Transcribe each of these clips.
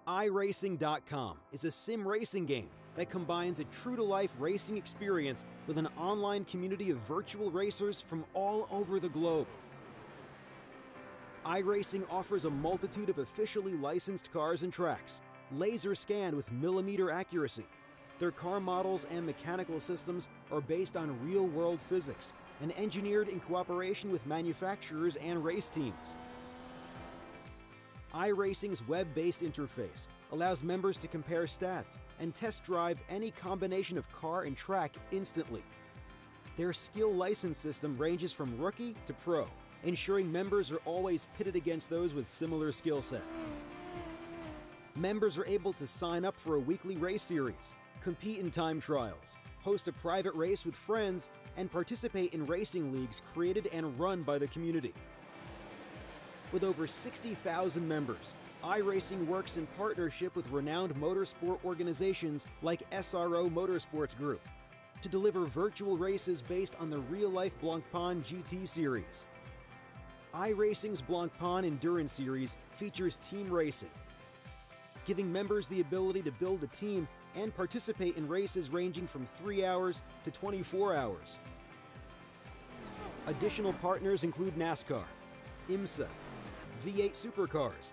iRacing.com is a sim racing game that combines a true-to-life racing experience with an online community of virtual racers from all over the globe. iRacing offers a multitude of officially licensed cars and tracks, laser scanned with millimeter accuracy. Their car models and mechanical systems are based on real-world physics and engineered in cooperation with manufacturers and race teams. iRacing's web-based interface allows members to compare stats and test drive any combination of car and track instantly. Their skill license system ranges from rookie to pro, ensuring members are always pitted against those with similar skill sets. Members are able to sign up for a weekly race series, compete in time trials, host a private race with friends, and participate in racing leagues created and run by the community. With over 60,000 members, iRacing works in partnership with renowned motorsport organizations like SRO Motorsports Group to deliver virtual races based on the real-life Blancpain GT series. iRacing's Blancpain Endurance Series features team racing, giving members the ability to build a team and participate in races ranging from 3 hours to 24 hours. Additional partners include NASCAR, IMSA, V8 Supercars,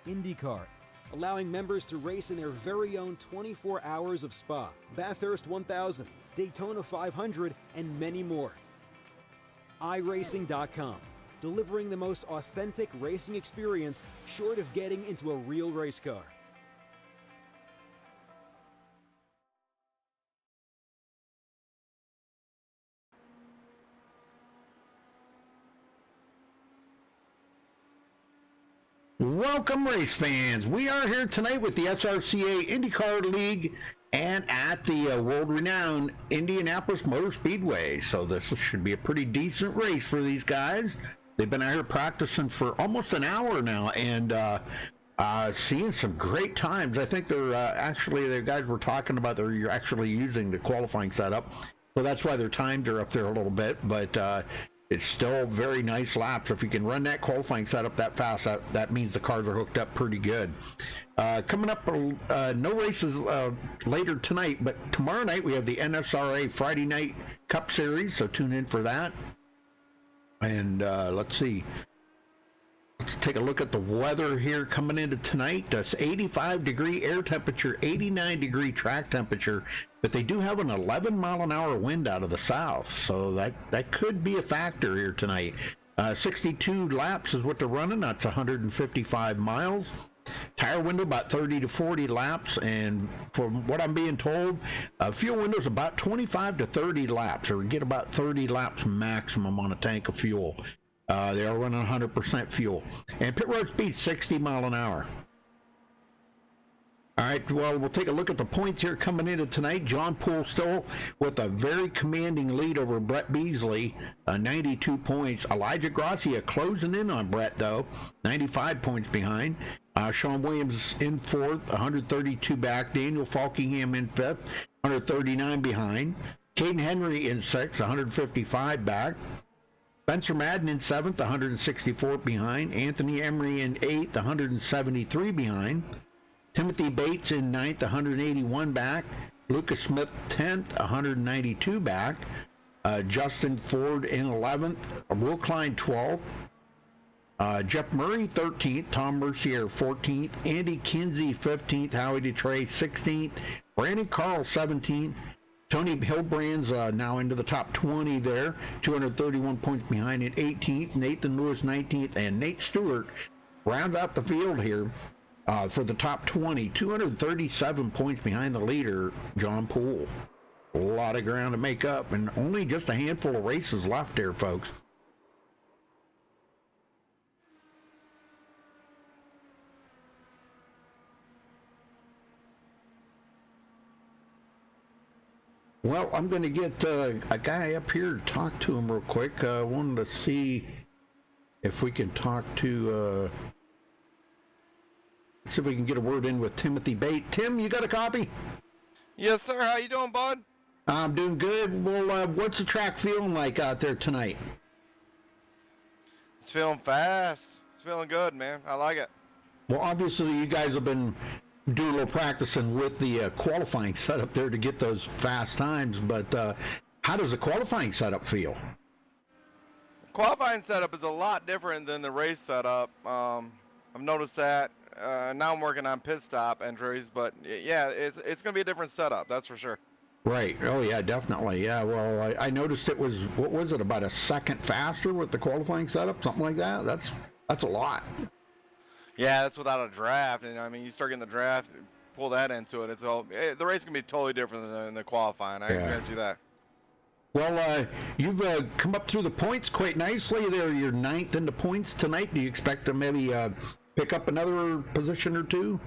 IndyCar, allowing members to race in their very own 24 hours of Spa, Bathurst 1000, Daytona 500, and many more. iRacing.com, delivering the most authentic racing experience short of getting into a real race car. Welcome, race fans. We are here tonight with the SRCA IndyCar League and at the world-renowned Indianapolis Motor Speedway. So this should be a pretty decent race for these guys. They've been out here practicing for almost an hour now and seeing some great times. I think they're actually, the guys were talking about they're actually using the qualifying setup. So that's why their times are up there a little bit, but it's still very nice laps. If you can run that qualifying setup that fast, that means the cars are hooked up pretty good. Coming up, no races later tonight, but tomorrow night we have the NSRA Friday Night Cup Series, so tune in for that. And let's see. Let's take a look at the weather here coming into tonight. It's 85-degree air temperature, 89-degree track temperature, but they do have an 11-mile-an-hour wind out of the south, so that could be a factor here tonight. 62 laps is what they're running. That's 155 miles. Tire window about 30 to 40 laps, and from what I'm being told, fuel window is about 25 to 30 laps, or get about 30 laps maximum on a tank of fuel. They are running 100% fuel. And pit road speed 60 mile an hour. All right, well, we'll take a look at the points here coming into tonight. John Poole still with a very commanding lead over Brett Beasley, 92 points. Elijah Gracia closing in on Brett, though, 95 points behind. Sean Williams in fourth, 132 back. Daniel Falkingham in fifth, 139 behind. Caden Henry in sixth, 155 back. Spencer Madden in seventh, 164 behind. Anthony Emery in eighth, 173 behind. Timothy Bates in ninth, 181 back. Lucas Smith 10th, 192 back. Justin Ford in 11th. Will Klein 12th. Jeff Murray 13th. Tom Mercier 14th. Andy Kinsey 15th. Howie DeTrey 16th. Brandon Carl 17th. Tony Hilbrand's now into the top 20 there, 231 points behind in 18th. Nathan Lewis 19th, and Nate Stewart round out the field here for the top 20, 237 points behind the leader, John Poole. A lot of ground to make up, and only just a handful of races left here, folks. Well, I'm going to get a guy up here to talk to him real quick. I wanted to see if we can talk to, see if we can get a word in with Timothy Bates. Tim, you got a copy? Yes, sir. How you doing, bud? I'm doing good. Well, what's the track feeling like out there tonight? It's feeling fast. It's feeling good, man. I like it. Well, obviously you guys have been doing a little practicing with the qualifying setup there to get those fast times. But how does the qualifying setup feel? Qualifying setup is a lot different than the race setup. I've noticed that. Now I'm working on pit stop entries, but yeah, it's going to be a different setup, that's for sure. Right. Oh, yeah, definitely. Yeah, well, I noticed it was, what was it, about a second faster with the qualifying setup, something like that? That's a lot. Yeah, that's without a draft, and I mean, you start getting the draft, pull that into it, the race can be totally different than the qualifying. I can guarantee you that. Well, you've come up through the points quite nicely there. You're 9th in the points tonight. Do you expect to maybe pick up another position or two?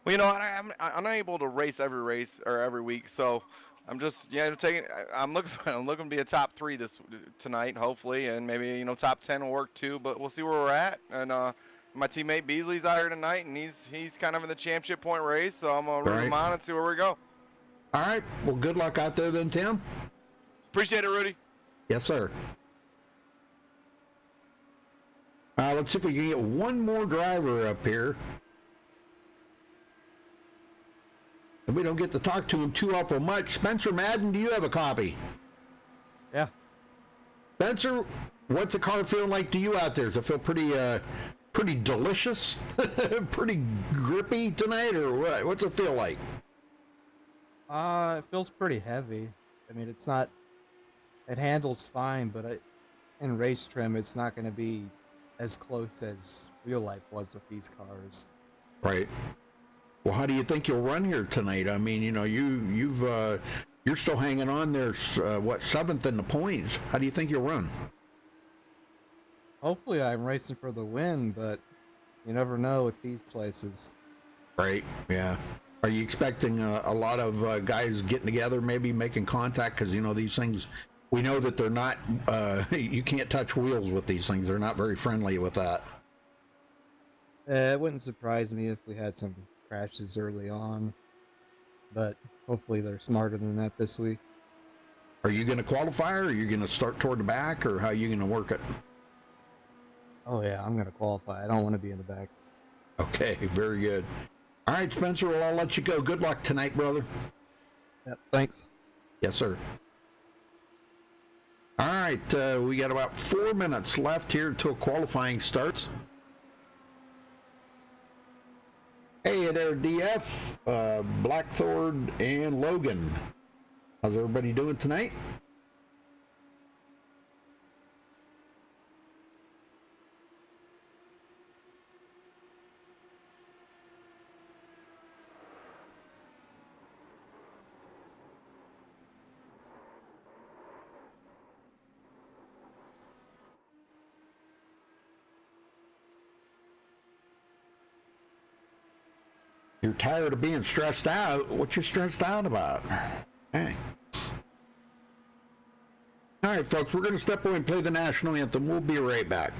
Well, you know, I'm unable to race every race or every week, so I'm just I'm looking to be a top 3 tonight, hopefully, and maybe top 10 will work too. But we'll see where we're at. And my teammate Beasley's out here tonight, and he's kind of in the championship point race, so I'm gonna root him on and see where we go. All right. Well, good luck out there then, Tim. Appreciate it, Rudy. Yes, sir. Let's see if we can get one more driver up here. And we don't get to talk to him too awful much. Spencer Madden, do you have a copy? Yeah. Spencer, what's the car feel like to you out there? Does it feel pretty delicious? Pretty grippy tonight, or what? What's it feel like? It feels pretty heavy. I mean, it handles fine, but in race trim, it's not going to be as close as real life was with these cars. Right. Well, how do you think you'll run here tonight? I mean, you're still hanging on there, 7th in the points. How do you think you'll run? Hopefully I'm racing for the win, but you never know with these places. Right, yeah. Are you expecting a lot of guys getting together, maybe making contact? Because, these things, we know that they're not, you can't touch wheels with these things. They're not very friendly with that. It wouldn't surprise me if we had some crashes early on, but hopefully they're smarter than that this week. Are you going to qualify, or are you going to start toward the back, or how are you going to work it? Oh yeah, I'm going to qualify. I don't want to be in the back. Okay, very good. All right, Spencer, well, I'll let you go. Good luck tonight, brother. Yep, thanks. Yes, sir. All right, we got about 4 minutes left here until qualifying starts. Hey there, DF, Blackthorn, and Logan. How's everybody doing tonight? You're tired of being stressed out. What you stressed out about? Hey. All right, folks, we're going to step away and play the national anthem. We'll be right back.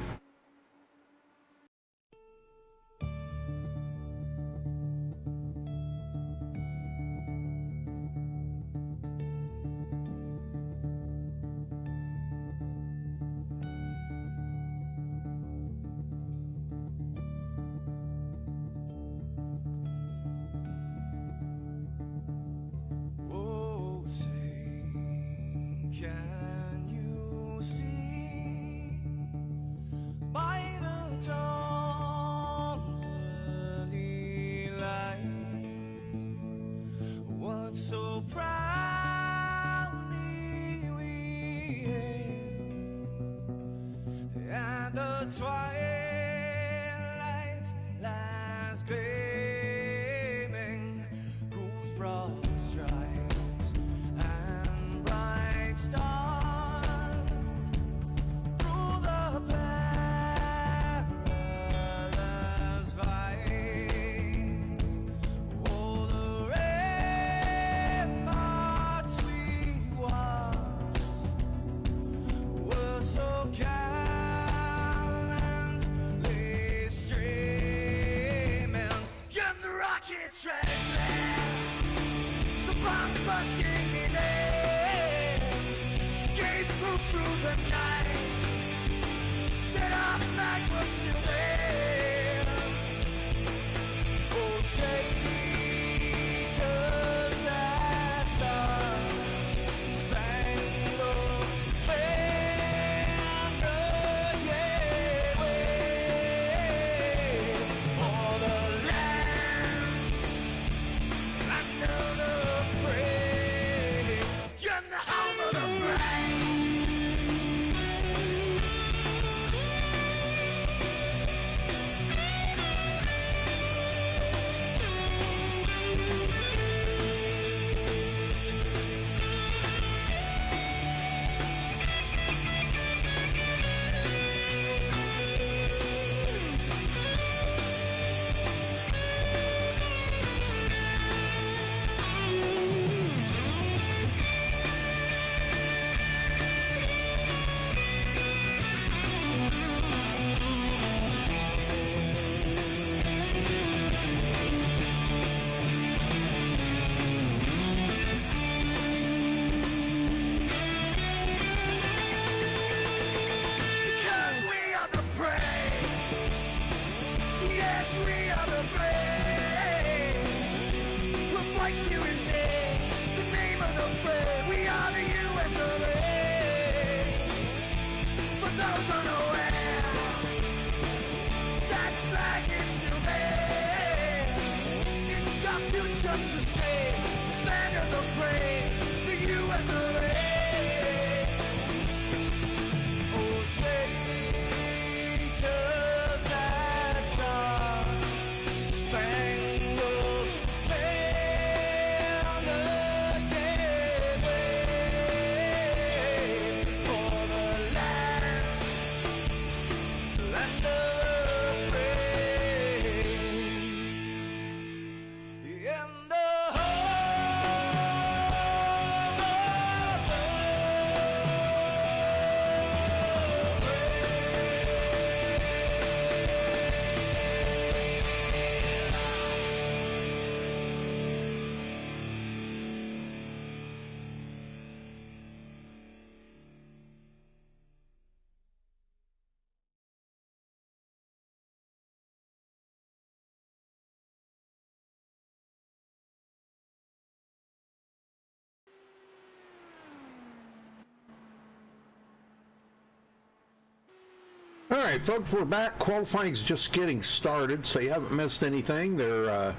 All right, folks, we're back. Qualifying's just getting started, so you haven't missed anything. They're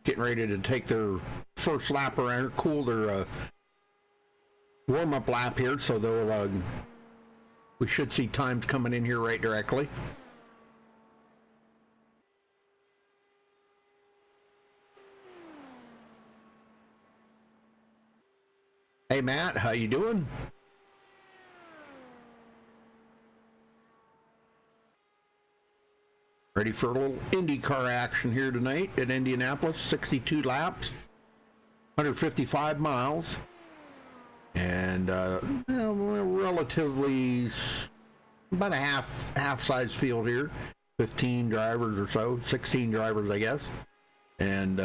getting ready to take their first lap around, cool their warm-up lap here, so they'll we should see times coming in here right directly. Hey, Matt, how you doing? Ready for a little IndyCar action here tonight at Indianapolis. 62 laps, 155 miles, and relatively about a half-size field here. 15 drivers or so, 16 drivers, I guess, and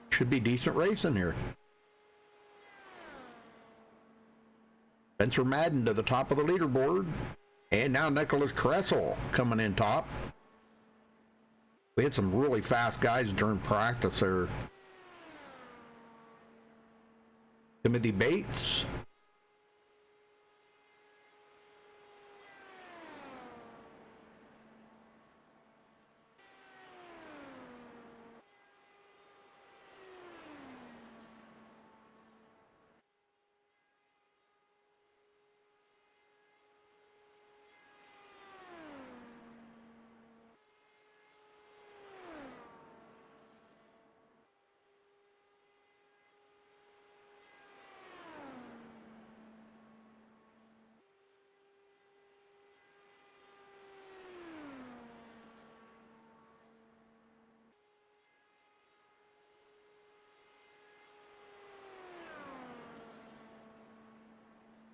should be decent racing here. Spencer Madden to the top of the leaderboard, and now Nicholas Kressel coming in top. We had some really fast guys during practice there. Timothy Bates.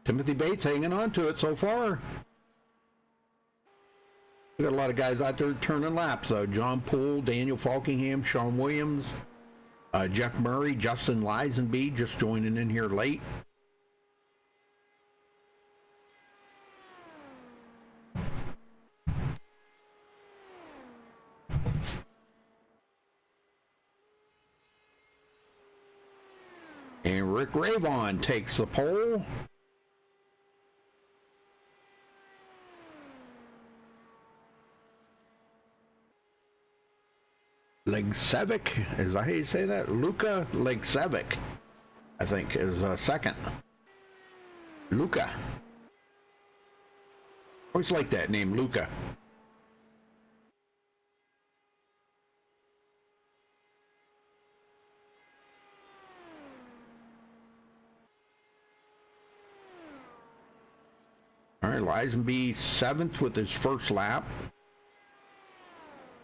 Timothy Bates hanging on to it so far. We got a lot of guys out there turning laps though. John Poole, Daniel Falkingham, Sean Williams, Jeff Murray, Justin Lisenby just joining in here late. And Rick Ravon takes the pole. Legsevic, is that how you say that? Luka Legsevic, I think, is second. Luka. Always like that name, Luka. All right, Lisenby 7th with his first lap.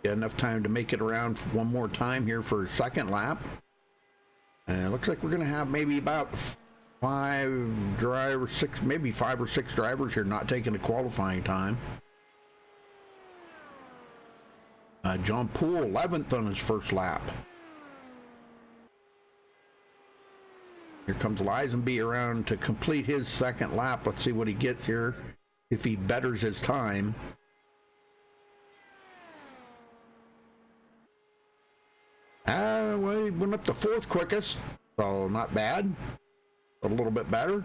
Got enough time to make it around one more time here for his second lap. And it looks like we're going to have maybe about 5 drivers, 6, maybe 5 or 6 drivers here not taking the qualifying time. John Poole 11th on his first lap. Here comes Lisenby around to complete his second lap. Let's see what he gets here, if he betters his time. Well, he went up to 4th quickest, so not bad, but a little bit better.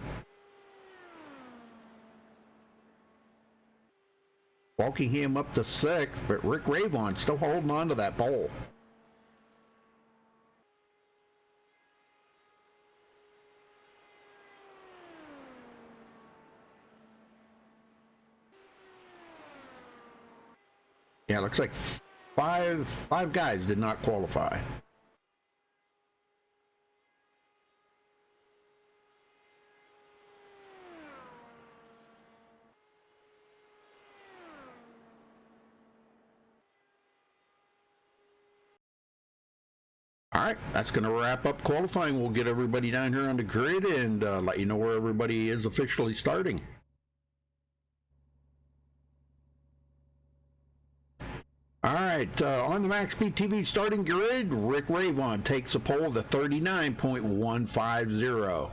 Walkingham up to 6th, but Rick Ravon still holding on to that pole. Yeah, looks like five guys did not qualify. All right, that's going to wrap up qualifying. We'll get everybody down here on the grid and let you know where everybody is officially starting. All right, on the MaxSpeedTV starting grid, Rick Ravon takes the pole of the 39.150.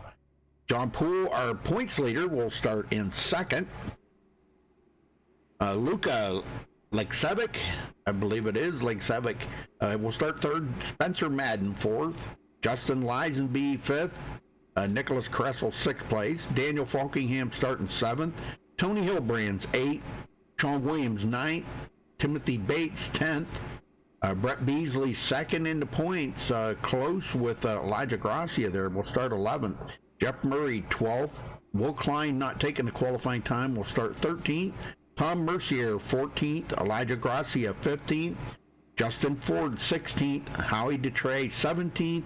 John Poole, our points leader, will start in 2nd. Luka Legsevic, I believe it is Legsevic, will start 3rd. Spencer Madden 4th. Justin Lisenby 5th. Nicholas Kressel 6th place. Daniel Falkingham starting 7th. Tony Hillbrands 8th. Sean Williams 9th. Timothy Bates 10th. Brett Beasley 2nd in the points, close with Elijah Gracia there. Will start 11th. Jeff Murray 12th. Will Klein, not taking the qualifying time, will start 13th. Tom Mercier 14th. Elijah Gracia 15th. Justin Ford 16th. Howie Detray 17th.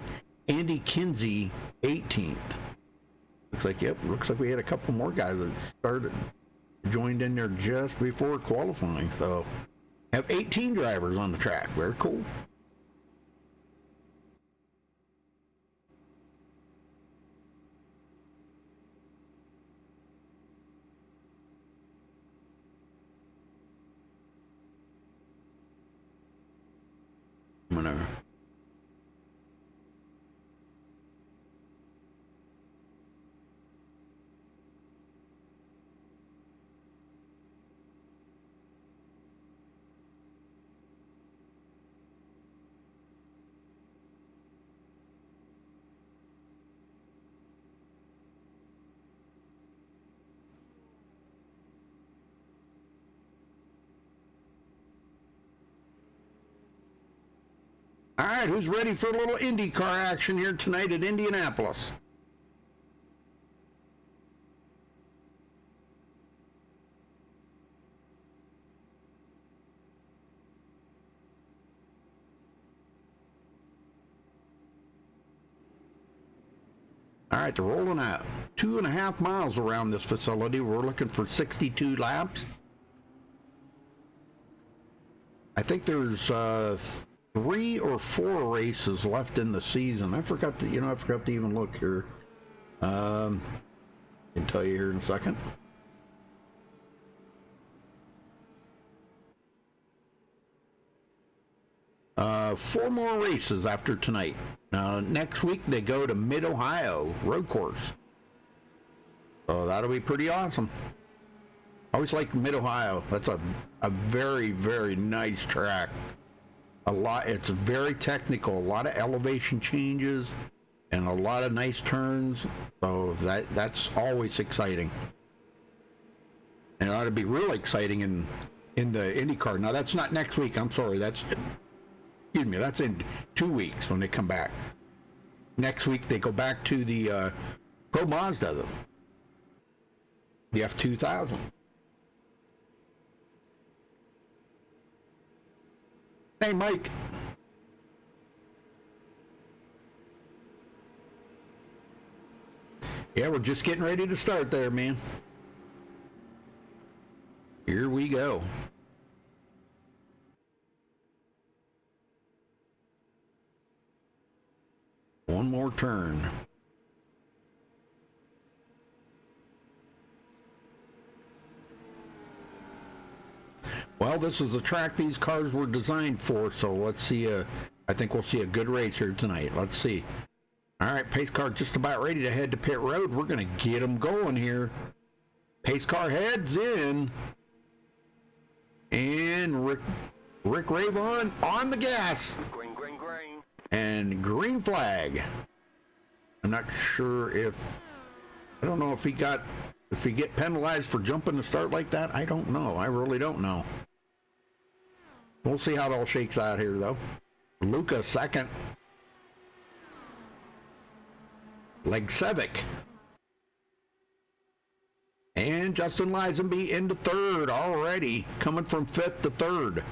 Andy Kinsey 18th. Looks like we had a couple more guys that joined in there just before qualifying. So have 18 drivers on the track. Very cool. I'm gonna All right, who's ready for a little IndyCar action here tonight at Indianapolis? All right, they're rolling out 2.5 miles around this facility. We're looking for 62 laps. I think there's 3 or 4 races left in the season. I forgot to even look here. I can tell you here in a second. Four more races after tonight. Next week they go to Mid-Ohio road course. So that'll be pretty awesome. I always liked Mid-Ohio. That's a very, very nice track. It's very technical, a lot of elevation changes, and and a lot of nice turns. So that's always exciting. And it ought to be real exciting in the IndyCar. Now that's not next week. I'm sorry. That's in 2 weeks when they come back. Next week they go back to the Pro Mazda, the F2000. Hey, Mike. Yeah, we're just getting ready to start there, man. Here we go. One more turn. Well, this is the track these cars were designed for, so let's see. I think we'll see a good race here tonight. Let's see. All right, pace car just about ready to head to pit road. We're going to get them going here. Pace car heads in. And Rick Ravon on the gas. Green, green, green. And green flag. I'm not sure if, I don't know if he get penalized for jumping the start like that. I don't know. I really don't know. We'll see how it all shakes out here, though. Luca second. Legsevic. And Justin Lisenby into third already, coming from fifth to third.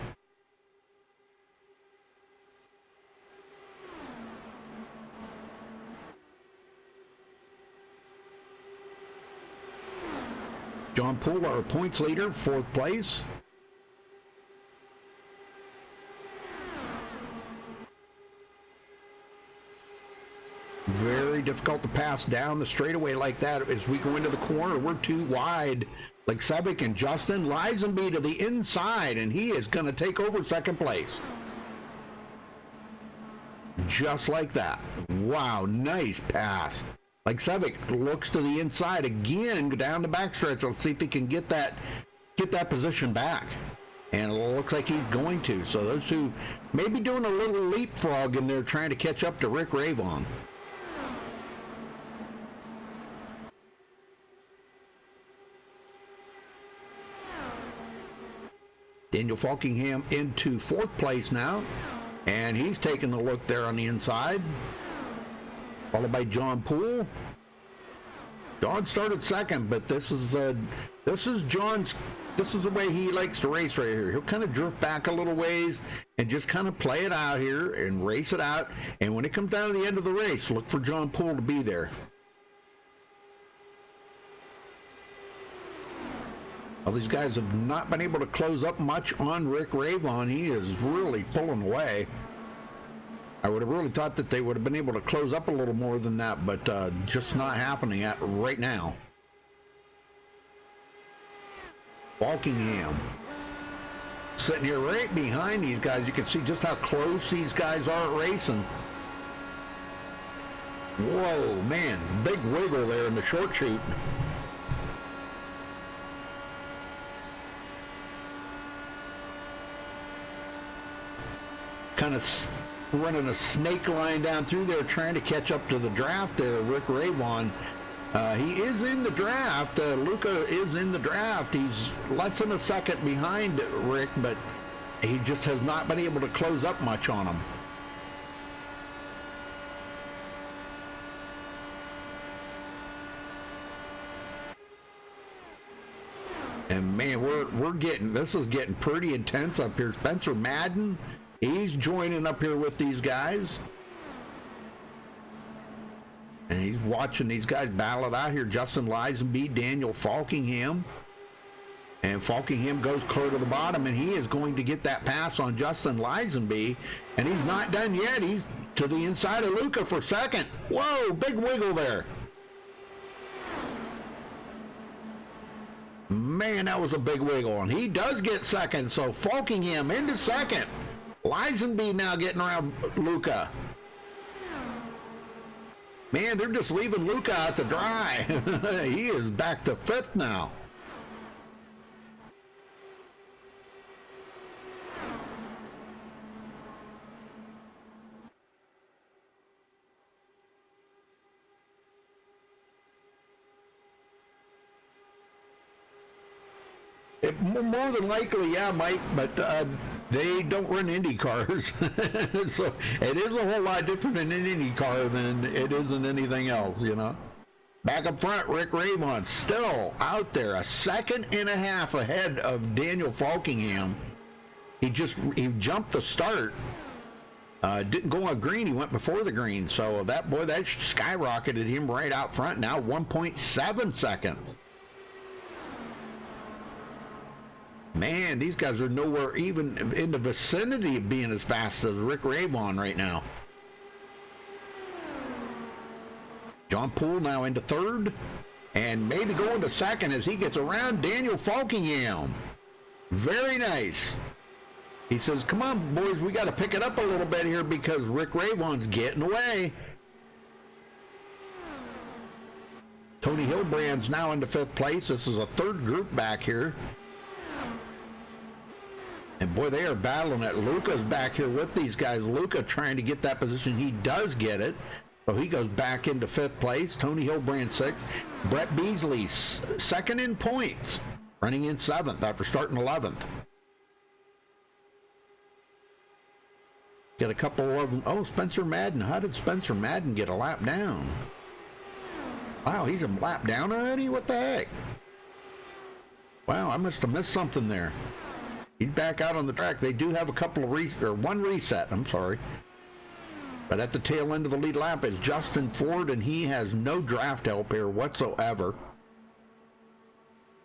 John Poole, our points leader, fourth place. Very difficult to pass down the straightaway like that as we go into the corner. We're too wide. Like Sevick and Justin Lisenby to the inside, and he is going to take over second place. Just like that. Wow, nice pass. Like Sevick looks to the inside again, go down the backstretch. Let's see if he can get that position back. And it looks like he's going to. So those two maybe doing a little leapfrog in there trying to catch up to Rick Ravon. Daniel Falkingham into fourth place now, and he's taking a look there on the inside, followed by John Poole. John started second, but this is John's. This is the way he likes to race right here. He'll kind of drift back a little ways and just kind of play it out here and race it out. And when it comes down to the end of the race, look for John Poole to be there. Well, these guys have not been able to close up much on Rick Ravon. He is really pulling away. I would have really thought that they would have been able to close up a little more than that, but just not happening right now. Walkingham sitting here right behind these guys. You can see just how close these guys are at racing. Whoa, man, big wiggle there in the short chute. Kind of running a snake line down through there trying to catch up to the draft there, Rick Ravon. He is in the draft. Luca is in the draft. He's less than a second behind Rick, but he just has not been able to close up much on him. And man, this is getting pretty intense up here. Spencer Madden, he's joining up here with these guys. And he's watching these guys battle it out here. Justin Lisenby, Daniel Falkingham. And Falkingham goes clear to the bottom, and he is going to get that pass on Justin Lisenby. And he's not done yet. He's to the inside of Luca for second. Whoa, big wiggle there. Man, that was a big wiggle. And he does get second, so Falkingham into second. Lisenby now getting around Luca. Man, they're just leaving Luca out to dry. He is back to fifth now. More than likely, yeah, Mike, but they don't run Indy cars. So it is a whole lot different in an Indy car than it is in anything else, you know. Back up front, Rick Ravon still out there, a second and a half ahead of Daniel Falkingham. He jumped the start. Didn't go on green, he went before the green. So that skyrocketed him right out front. Now 1.7 seconds. Man, these guys are nowhere even in the vicinity of being as fast as Rick Ravon right now. John Poole now into third, and maybe going to second as he gets around Daniel Falkingham. Very nice. He says, come on, boys, we got to pick it up a little bit here because Rick Ravon's getting away. Tony Hilbrand's now into fifth place. This is a third group back here. And boy, they are battling it. Luca's back here with these guys. Luca trying to get that position. He does get it. So he goes back into fifth place. Tony Hilbrand sixth. Brett Beasley second in points, running in seventh after starting 11th. Get a couple of them. Oh, Spencer Madden. How did Spencer Madden get a lap down? Wow, he's a lap down already? What the heck? Wow, I must have missed something there. He's back out on the track. They do have a couple of one reset, I'm sorry. But at the tail end of the lead lap is Justin Ford, and he has no draft help here whatsoever.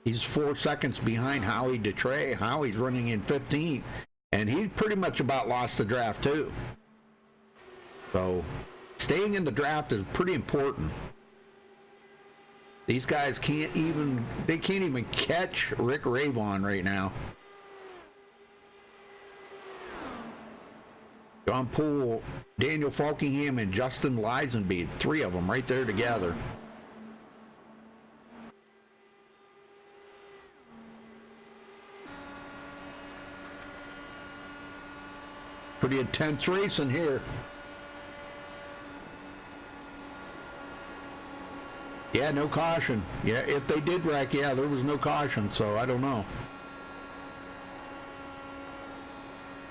He's 4 seconds behind Howie Detray. Howie's running in 15th, and he's pretty much about lost the draft too. So staying in the draft is pretty important. These guys can't even catch Rick Ravon right now. John Poole, Daniel Falkingham, and Justin Lisenby, three of them right there together. Pretty intense racing here. Yeah, no caution. Yeah, if they did wreck, yeah, there was no caution, so I don't know.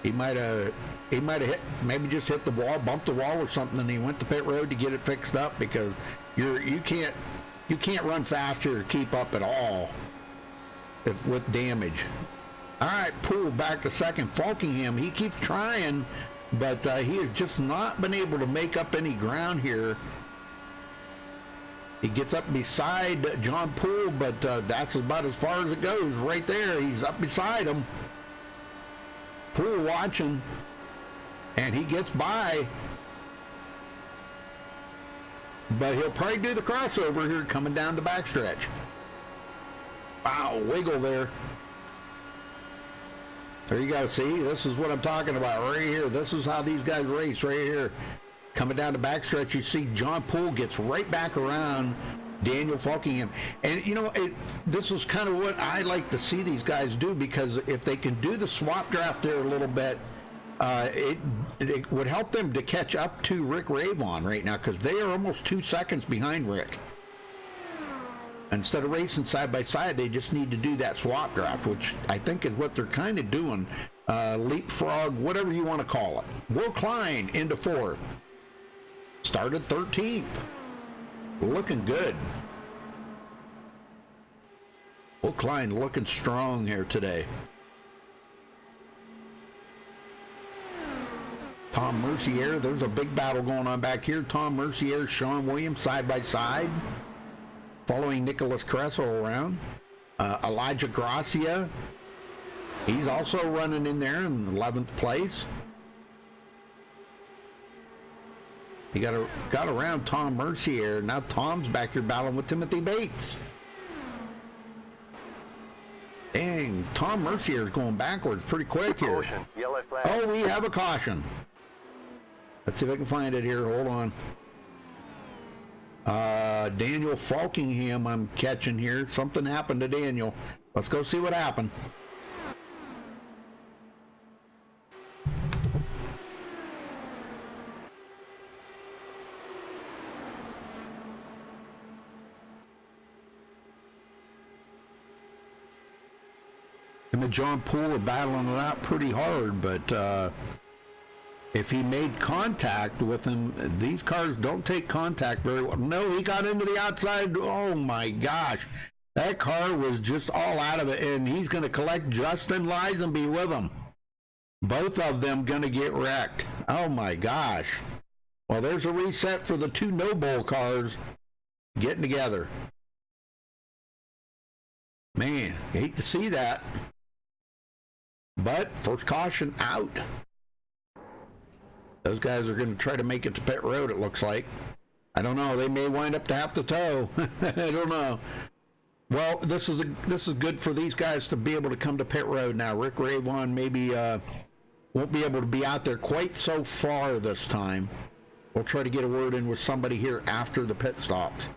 He might have hit, maybe just hit the wall, bumped the wall or something, and he went to pit road to get it fixed up because you can't run faster or keep up at all with damage. All right, Poole back to second. Falkingham, he keeps trying, but he has just not been able to make up any ground here. He gets up beside John Poole, but that's about as far as it goes. Right there, he's up beside him. Poole watching, and he gets by, but he'll probably do the crossover here coming down the backstretch. Wow, wiggle there. There you go. See, this is what I'm talking about right here. This is how these guys race right here. Coming down the backstretch, you see John Poole gets right back around Daniel Falkingham. And, you know, this is kind of what I like to see these guys do, because if they can do the swap draft there a little bit, it would help them to catch up to Rick Ravon right now, because they are almost 2 seconds behind Rick. Instead of racing side by side, they just need to do that swap draft, which I think is what they're kind of doing. Leapfrog, whatever you want to call it. Will Klein into fourth. Started 13th. Looking good. Will Klein looking strong here today. Tom Mercier, there's a big battle going on back here. Tom Mercier, Sean Williams side by side, following Nicholas Cresso around. Elijah Gracia, he's also running in there in 11th place. He got around Tom Mercier. Now Tom's back here battling with Timothy Bates. Dang, Tom Mercier is going backwards pretty quick here. Caution, yellow flag. Oh, we have a caution. Let's see if I can find it here. Hold on. Daniel Falkingham I'm catching here. Something happened to Daniel. Let's go see what happened. Him and John Poole are battling it out pretty hard, but if he made contact with him, these cars don't take contact very well. No, he got into the outside. Oh my gosh. That car was just all out of it, and he's going to collect Justin Lisenby with him. Both of them going to get wrecked. Oh my gosh. Well, there's a reset for the two no-bowl cars getting together. Man, hate to see that. But first caution out. Those guys are going to try to make it to pit road, it looks like. I don't know. They may wind up to have to tow. I don't know. Well, this is good for these guys to be able to come to pit road now. Rick Ravon maybe won't be able to be out there quite so far this time. We'll try to get a word in with somebody here after the pit stops.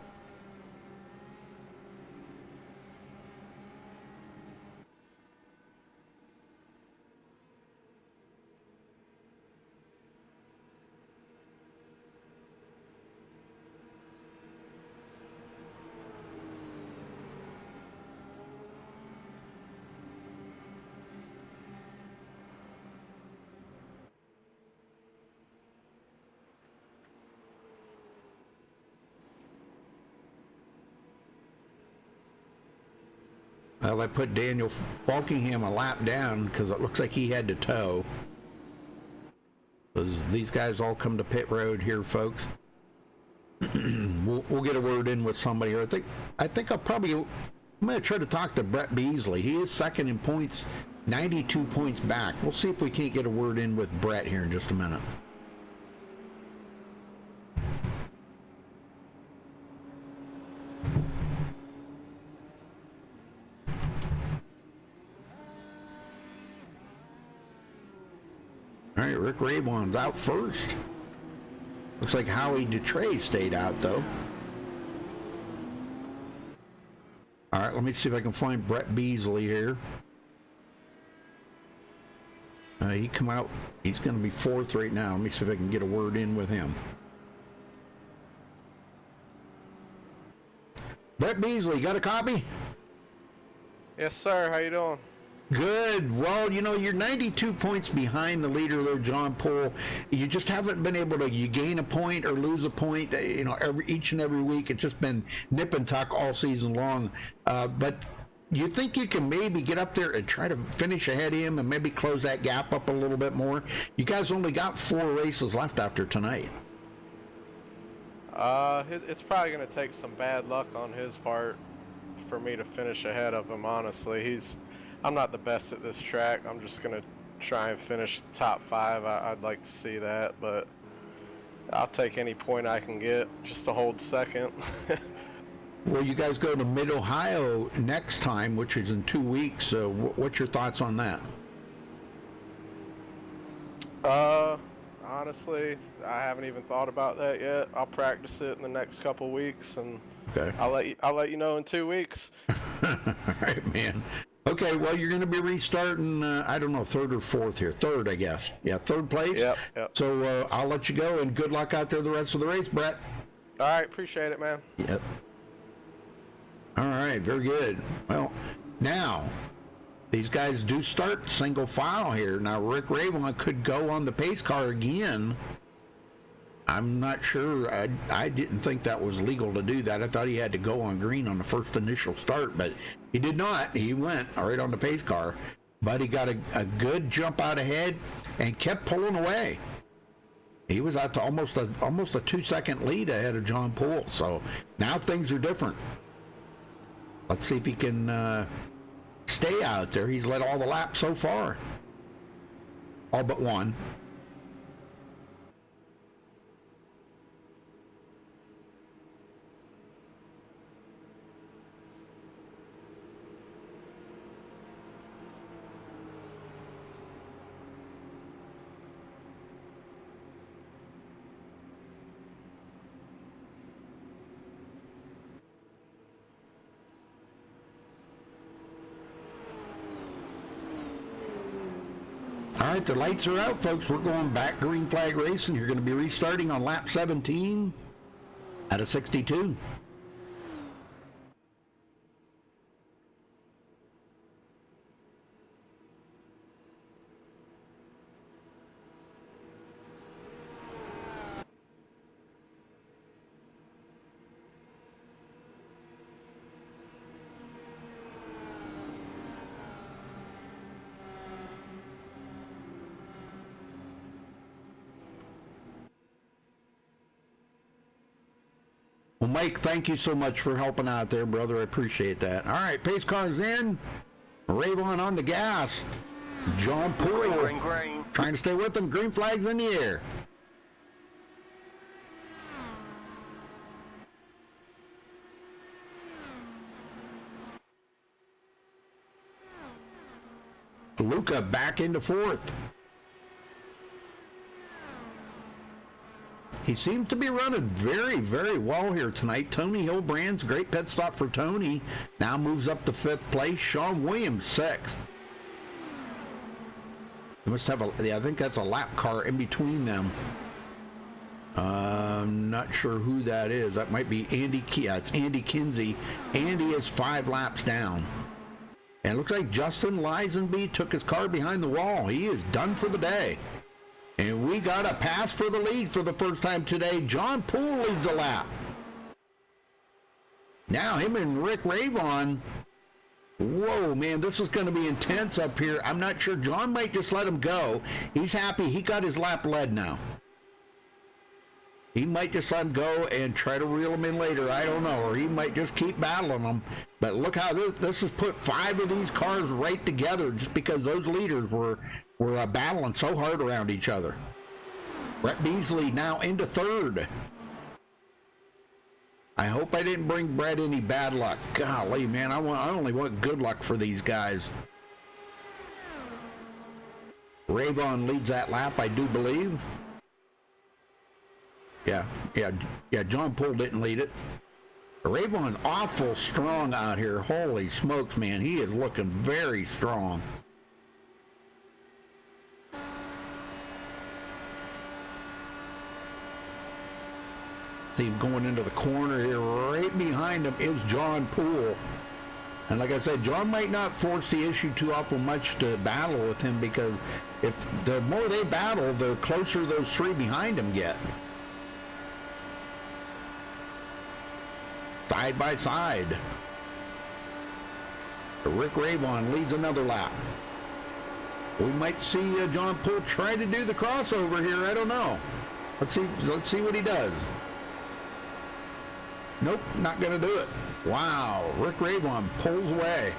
Well, I put Daniel Falkingham a lap down because it looks like he had to tow. Because these guys all come to pit road here, folks. We'll get a word in with somebody here. I think I'm going to try to talk to Brett Beasley. He is second in points, 92 points back. We'll see if we can't get a word in with Brett here in just a minute. All right, Rick Ravon's out first. Looks like Howie Dutrey stayed out, though. All right, let me see if I can find Brett Beasley here. He come out. He's going to be fourth right now. Let me see if I can get a word in with him. Brett Beasley, got a copy? Yes, sir. How you doing? Good. Well, you know, you're 92 points behind the leader there, John Poole. You just haven't been able to, you gain a point or lose a point, you know, each and every week. It's just been nip and tuck all season long. But you think you can maybe get up there and try to finish ahead of him and maybe close that gap up a little bit more? You guys only got 4 races left after tonight. It's probably going to take some bad luck on his part for me to finish ahead of him, honestly. I'm not the best at this track. I'm just going to try and finish the top 5. I'd like to see that, but I'll take any point I can get just to hold second. Well, you guys go to Mid-Ohio next time, which is in 2 weeks. So what's your thoughts on that? Honestly, I haven't even thought about that yet. I'll practice it in the next couple weeks, and okay. I'll let you know in 2 weeks. All right, man. Okay, well, you're going to be restarting, I don't know, 3rd or 4th here. 3rd, I guess. Yeah, 3rd place. Yep. So I'll let you go, and good luck out there the rest of the race, Brett. All right, appreciate it, man. Yep. All right, very good. Well, now, these guys do start single file here. Now, Rick Ravon could go on the pace car again. I'm not sure. I didn't think that was legal to do that. I thought he had to go on green on the first initial start, but he did not. He went right on the pace car, but he got a good jump out ahead and kept pulling away. He was out to almost a 2-second lead ahead of John Poole. So now things are different. Let's see if he can stay out there. He's led all the laps so far, all but one. All right, the lights are out, folks. We're going back green flag racing. You're going to be restarting on lap 17 out of 62. Well, Mike, thank you so much for helping out there, brother. I appreciate that. All right, pace car's in. Rayvon on the gas. John Poole Green. trying to stay with him. Green flags in the air. Luca back into fourth. He seems to be running very, very well here tonight. Tony Hilbrand's great pit stop for Tony. Now moves up to fifth place. Sean Williams, sixth. They must have I think that's a lap car in between them. I'm not sure who that is. That might be Andy. Yeah, it's Andy Kinsey. Andy is 5 laps down. And it looks like Justin Lisenby took his car behind the wall. He is done for the day. And we got a pass for the lead for the first time today. John Poole leads the lap. Now him and Rick Rayvon. Whoa, man, this is going to be intense up here. I'm not sure. John might just let him go. He's happy. He got his lap led now. He might just let him go and try to reel him in later. I don't know. Or he might just keep battling them. But look how this has put 5 of these cars right together just because those leaders were battling so hard around each other. Brett Beasley now into third. I hope I didn't bring Brett any bad luck. Golly, man, I only want good luck for these guys. Rayvon leads that lap, I do believe. Yeah, John Poole didn't lead it. Rayvon awful strong out here. Holy smokes, man, he is looking very strong. See him going into the corner here. Right behind him is John Poole. And like I said, John might not force the issue too awful much to battle with him because if the more they battle, the closer those 3 behind him get. Side by side. Rick Rayvon leads another lap. We might see John Poole try to do the crossover here. I don't know. Let's see what he does. Nope, not going to do it. Wow, Rick Rayvon pulls away.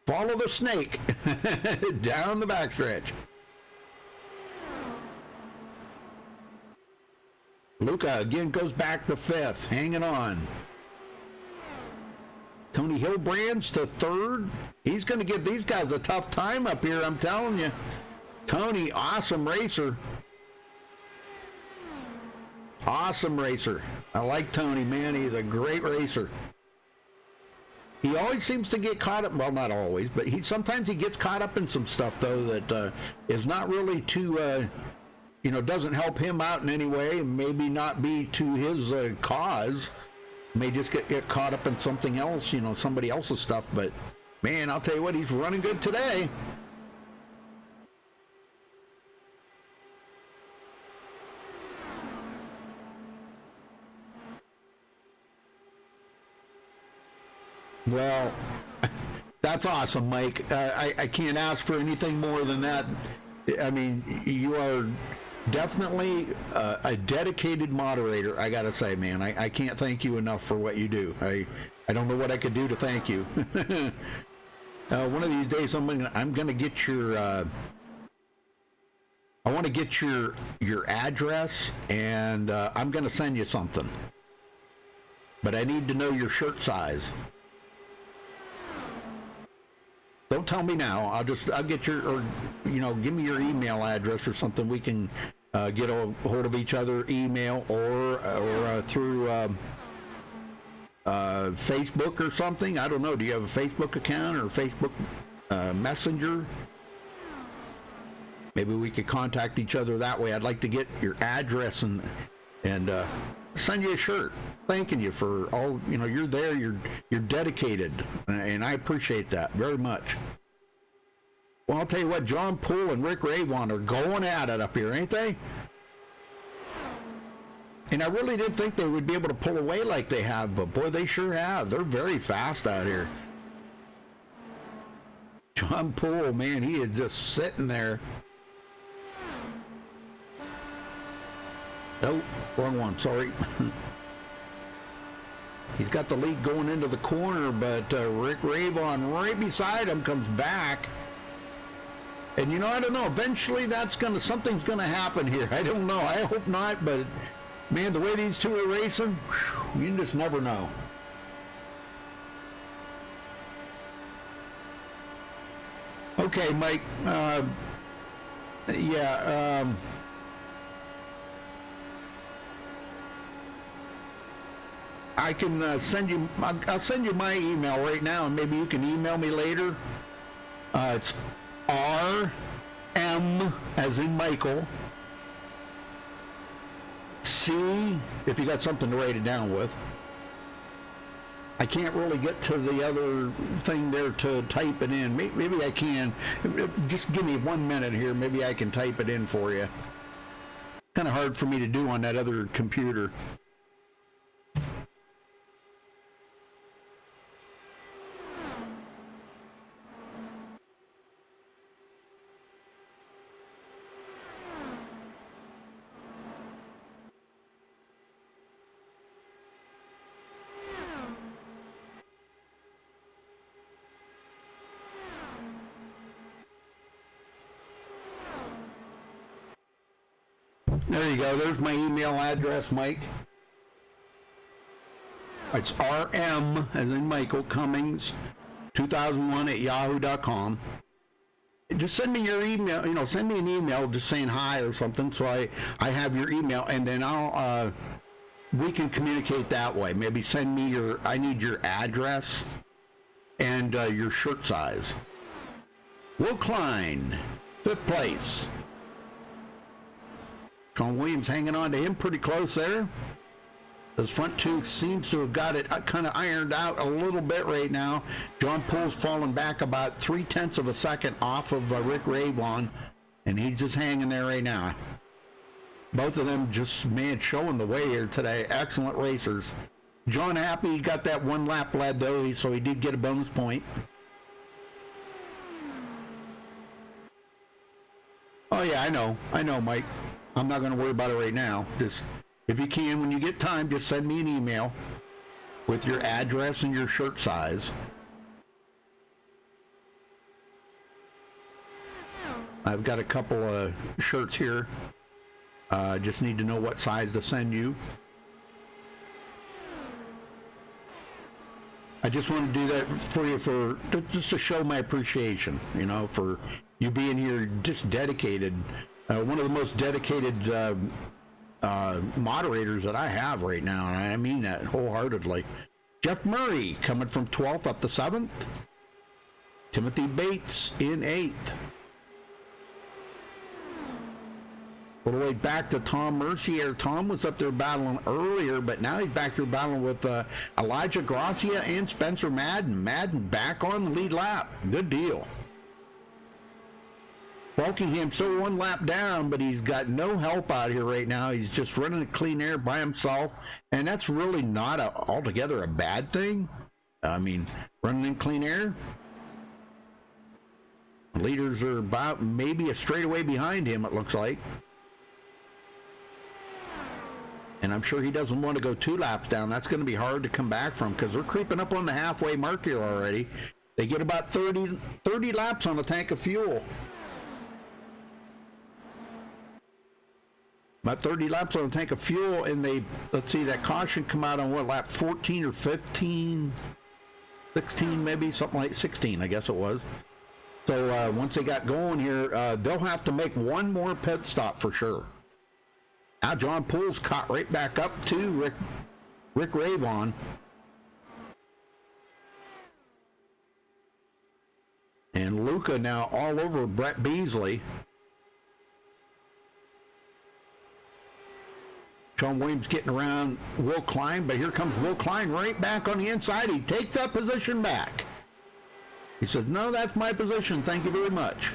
Follow the snake down the backstretch. Luca again goes back to 5th, hanging on. Tony Hilbrand's to 3rd. He's going to give these guys a tough time up here, I'm telling you. Tony, awesome racer. Awesome racer. I like Tony, man. He's a great racer. He always seems to get caught up, well, not always, but sometimes he gets caught up in some stuff, though, that is not really too, doesn't help him out in any way, and maybe not be to his cause. May just get caught up in something else, somebody else's stuff. But, man, I'll tell you what, he's running good today. Well, that's awesome, Mike. I can't ask for anything more than that. I mean, you are definitely a dedicated moderator, I gotta say, man. I can't thank you enough for what you do. I don't know what I could do to thank you. One of these days, I'm gonna get your. I want to get your address, and I'm gonna send you something. But I need to know your shirt size. Don't tell me now. I'll get your, or give me your email address or something. We can get a hold of each other, email or through Facebook or something. I don't know. Do you have a Facebook account or Facebook Messenger? Maybe we could contact each other that way. I'd like to get your address and send you a shirt thanking you for all, you're there, you're dedicated, and I appreciate that very much. Well, I'll tell you what, John Poole and Rick Rayvon are going at it up here, ain't they? And I really didn't think they would be able to pull away like they have, but boy, they sure have. They're very fast out here. John Poole, man, he is just sitting there. Oh, wrong one, sorry. He's got the lead going into the corner, but Rick Ravon right beside him comes back. And you know, I don't know, eventually something's gonna happen here. I don't know, I hope not, but man, the way these two are racing, whew, you just never know. Okay, Mike, I can send you, I'll send you my email right now, and maybe you can email me later. It's RM, as in Michael, C, if you got something to write it down with. I can't really get to the other thing there to type it in. Maybe I can. Just give me 1 minute here. Maybe I can type it in for you. Kind of hard for me to do on that other computer. There you go. There's my email address, Mike. It's RM, as in Michael, Cummings, 2001 at yahoo.com. Just send me your email, send me an email just saying hi or something, so I have your email, and then we can communicate that way. Maybe send me I need your address and your shirt size. Will Klein, 5th place. Sean Williams hanging on to him pretty close there. Those front two seems to have got it kind of ironed out a little bit right now. John Poole's fallen back about 0.3 of a second off of Rick Ravon, and he's just hanging there right now. Both of them just, man, showing the way here today. Excellent racers. John Happy got that 1 lap led though, so he did get a bonus point. Oh yeah, I know, Mike. I'm not going to worry about it right now. Just, if you can, when you get time, just send me an email with your address and your shirt size. I've got a couple of shirts here. Just need to know what size to send you. I just want to do that for you just to show my appreciation, for you being here, just dedicated. One of the most dedicated moderators that I have right now, and I mean that wholeheartedly. Jeff Murray coming from 12th up to 7th. Timothy Bates in 8th. All the way back to Tom Mercier. Tom was up there battling earlier, but now he's back here battling with Elijah Gracia and Spencer Madden. Madden back on the lead lap. Good deal. Bulkingham still 1 lap down, but he's got no help out here right now. He's just running a clean air by himself, and that's really not altogether a bad thing. I mean, running in clean air. Leaders are about maybe a straightaway behind him, it looks like. And I'm sure he doesn't want to go 2 laps down. That's going to be hard to come back from because they're creeping up on the halfway mark here already. They get about 30 laps on a tank of fuel. About 30 laps on a tank of fuel, and let's see, that caution come out on what, lap 14 or 15? 16 maybe, something like 16, I guess it was. So once they got going here, they'll have to make 1 more pit stop for sure. Now John Poole's caught right back up to Rick Ravon. And Luca now all over Brett Beasley. Sean Williams getting around Will Klein, but here comes Will Klein right back on the inside. He takes that position back. He says, no, that's my position. Thank you very much.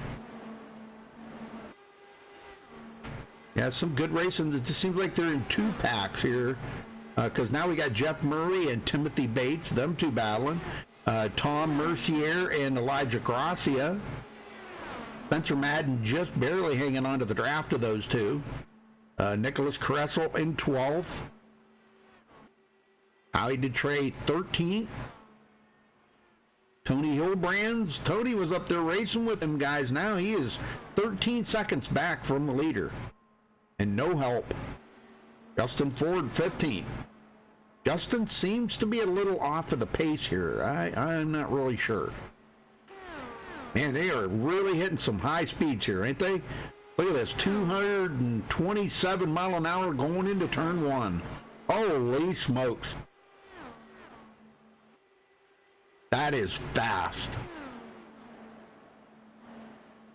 Yeah, some good racing. It just seems like they're in 2 packs here because now we got Jeff Murray and Timothy Bates, them 2 battling. Tom Mercier and Elijah Gracia. Spencer Madden just barely hanging on to the draft of those 2. Nicholas Kressel in 12th. Howie DeTrey 13th. Tony Hillbrands. Tony was up there racing with him, guys. Now he is 13 seconds back from the leader. And no help. Justin Ford 15th. Justin seems to be a little off of the pace here. I'm not really sure. Man, they are really hitting some high speeds here, ain't they? Look at this, 227 mile an hour going into turn 1. Holy smokes. That is fast.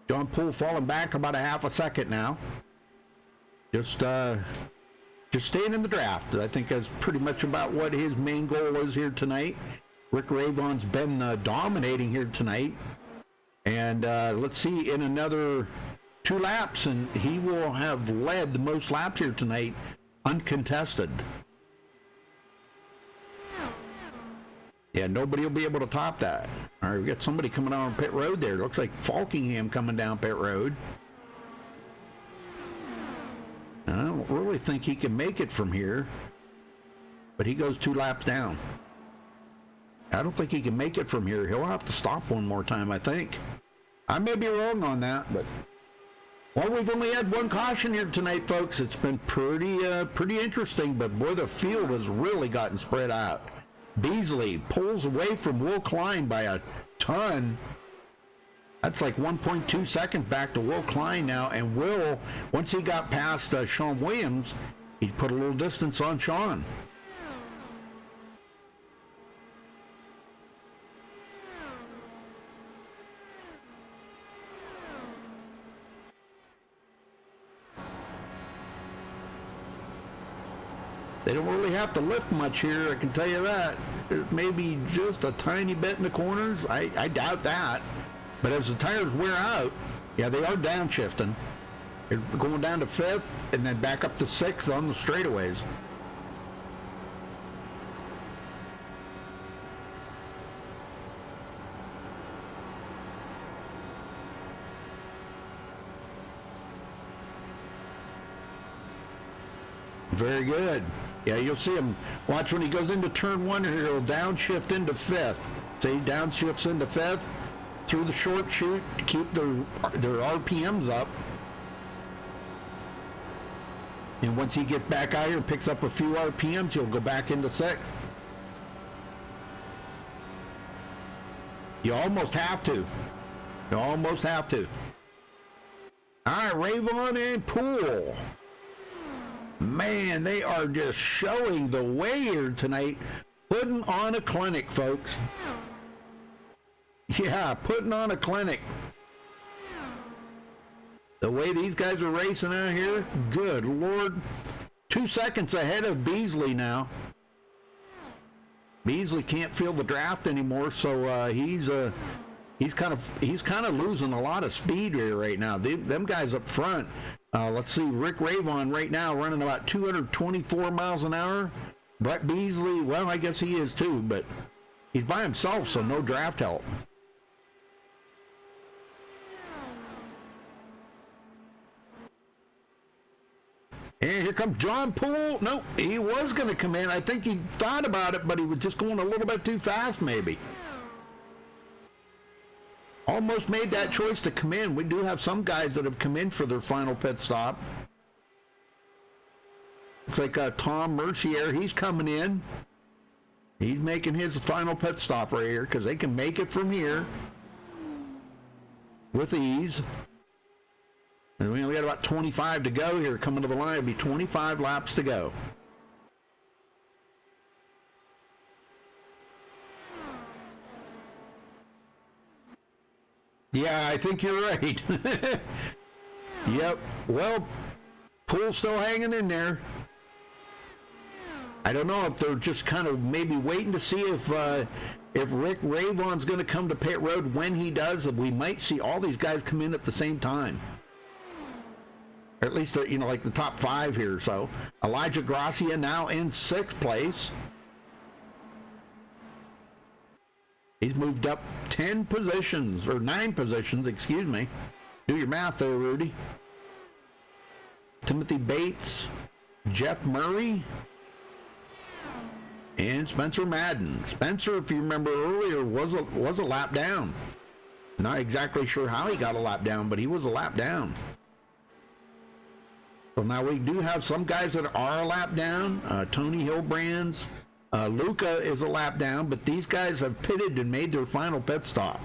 John Poole falling back about a half a second now. Just staying in the draft. I think that's pretty much about what his main goal is here tonight. Rick Ravon's been dominating here tonight. And let's see, in another 2 laps, and he will have led the most laps here tonight, uncontested. Yeah, nobody will be able to top that. All right, we got somebody coming on pit road there. Looks like Falkingham coming down pit road. I don't really think he can make it from here, but he goes 2 laps down. I don't think he can make it from here. He'll have to stop one more time, I think. I may be wrong on that, but... Well, we've only had 1 caution here tonight, folks. It's been pretty interesting, but boy, the field has really gotten spread out. Beasley pulls away from Will Klein by a ton. That's like 1.2 seconds back to Will Klein now, and Will, once he got past Sean Williams, he put a little distance on Sean. They don't really have to lift much here, I can tell you that. Maybe just a tiny bit in the corners. I doubt that. But as the tires wear out, yeah, they are downshifting. They're going down to 5th and then back up to 6th on the straightaways. Very good. Yeah, you'll see him. Watch when he goes into turn 1 here, he'll downshift into 5th. See, downshifts into 5th through the short chute to keep their RPMs up. And once he gets back out here and picks up a few RPMs, he'll go back into 6th. You almost have to. You almost have to. All right, Ravon and Poole. Man, they are just showing the way here tonight. Putting on a clinic, folks. Yeah, putting on a clinic. The way these guys are racing out here, good Lord. 2 seconds ahead of Beasley now. Beasley can't feel the draft anymore, so he's kind of losing a lot of speed here right now. Them guys up front. Let's see, Rick Ravon right now running about 224 miles an hour. Brett Beasley, well, I guess he is too, but he's by himself, so no draft help. And here comes John Poole. Nope, he was going to come in. I think he thought about it, but he was just going a little bit too fast, maybe. Almost made that choice to come in. We do have some guys that have come in for their final pit stop. Looks like Tom Mercier, he's coming in. He's making his final pit stop right here because they can make it from here with ease. And we only got about 25 to go here coming to the line. It'll be 25 laps to go. Yeah, I think you're right. Yep. Well, Poole's still hanging in there. I don't know if they're just kind of maybe waiting to see if Rick Ravon's going to come to pit road. When he does, we might see all these guys come in at the same time. Or at least, like the top 5 here. So Elijah Gracia now in 6th place. He's moved up 10 positions, or 9 positions, excuse me. Do your math there, Rudy. Timothy Bates, Jeff Murray, and Spencer Madden. Spencer, if you remember earlier, was a lap down. Not exactly sure how he got a lap down, but he was a lap down. So now we do have some guys that are a lap down. Tony Hillbrands, Luca is a lap down, but these guys have pitted and made their final pit stop.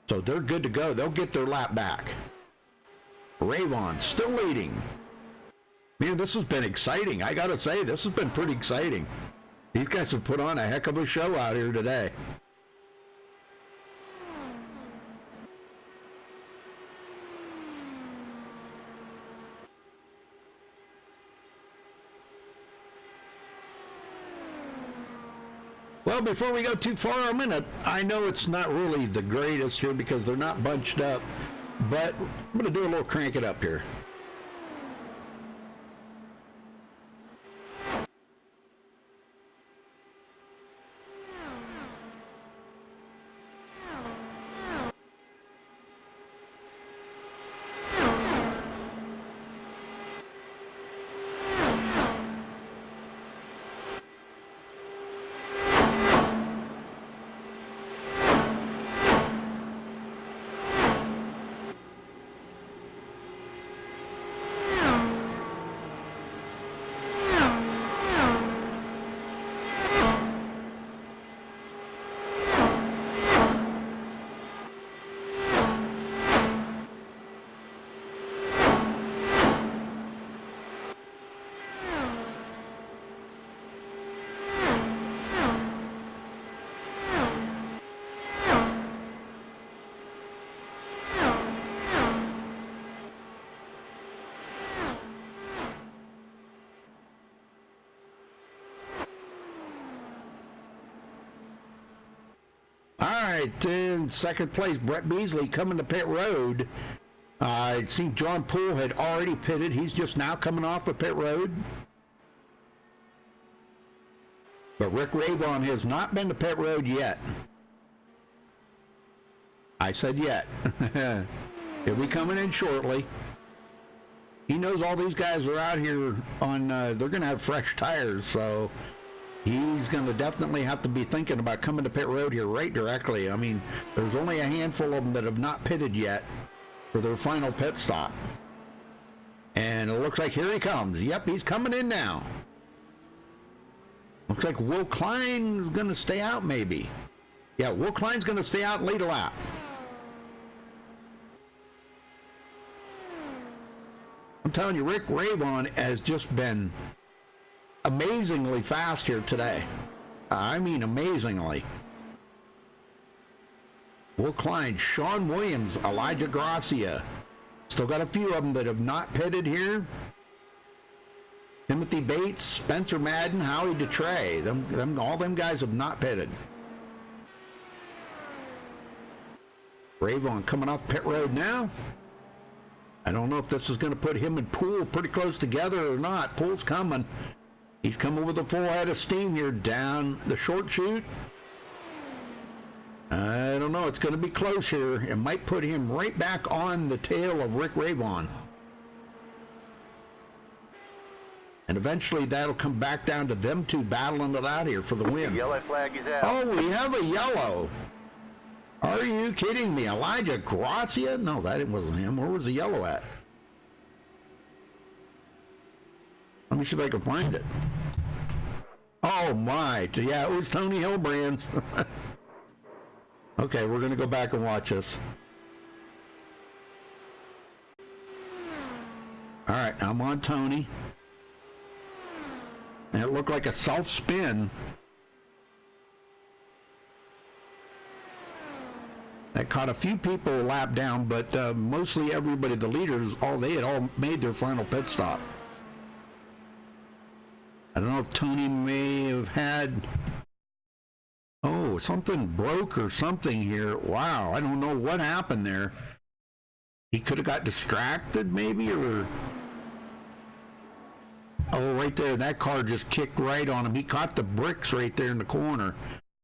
So they're good to go. They'll get their lap back. Ravon still leading. Man, this has been exciting. I gotta say, this has been pretty exciting. These guys have put on a heck of a show out here today. Well, before we go too far a minute, I know it's not really the greatest here because they're not bunched up, but I'm going to do a little crank it up here. All right, in second place, Brett Beasley coming to pit road. It seemed John Poole had already pitted. He's just now coming off of pit road. But Rick Ravon has not been to pit road yet. I said yet. He'll be coming in shortly. He knows all these guys are out here on, they're going to have fresh tires, so he's going to definitely have to be thinking about coming to pit road here right directly. I mean, there's only a handful of them that have not pitted yet for their final pit stop. And it looks like here he comes. Yep, he's coming in now. Looks like Will Klein's going to stay out maybe. Yeah, Will Klein's going to stay out and lead a lap. I'm telling you, Rick Ravon has just been amazingly fast here today. I mean, amazingly. Will Klein, Sean Williams, Elijah Gracia. Still got a few of them that have not pitted here. Timothy Bates, Spencer Madden, Howie DeTrey. All them guys have not pitted. Ravon coming off pit road now. I don't know if this is going to put him and Poole pretty close together or not. Poole's coming. He's coming with a full head of steam here down the short chute. I don't know. It's going to be close here. It might put him right back on the tail of Rick Ravon. And eventually that'll come back down to them two battling it out here for the win. The yellow flag is out. Oh, we have a yellow. Are you kidding me? Elijah Gracia? No, that wasn't him. Where was the yellow at? Let me see if I can find it. Oh my. Yeah, it was Tony Hillbrands. Okay, we're going to go back and watch this. All right, I'm on Tony. And it looked like a self-spin. That caught a few people a lap down, but mostly everybody, the leaders, they had all made their final pit stop. I don't know if Tony may have had, something broke or something here. Wow, I don't know what happened there. He could have got distracted maybe, or... Oh, right there, that car just kicked right on him. He caught the bricks right there in the corner,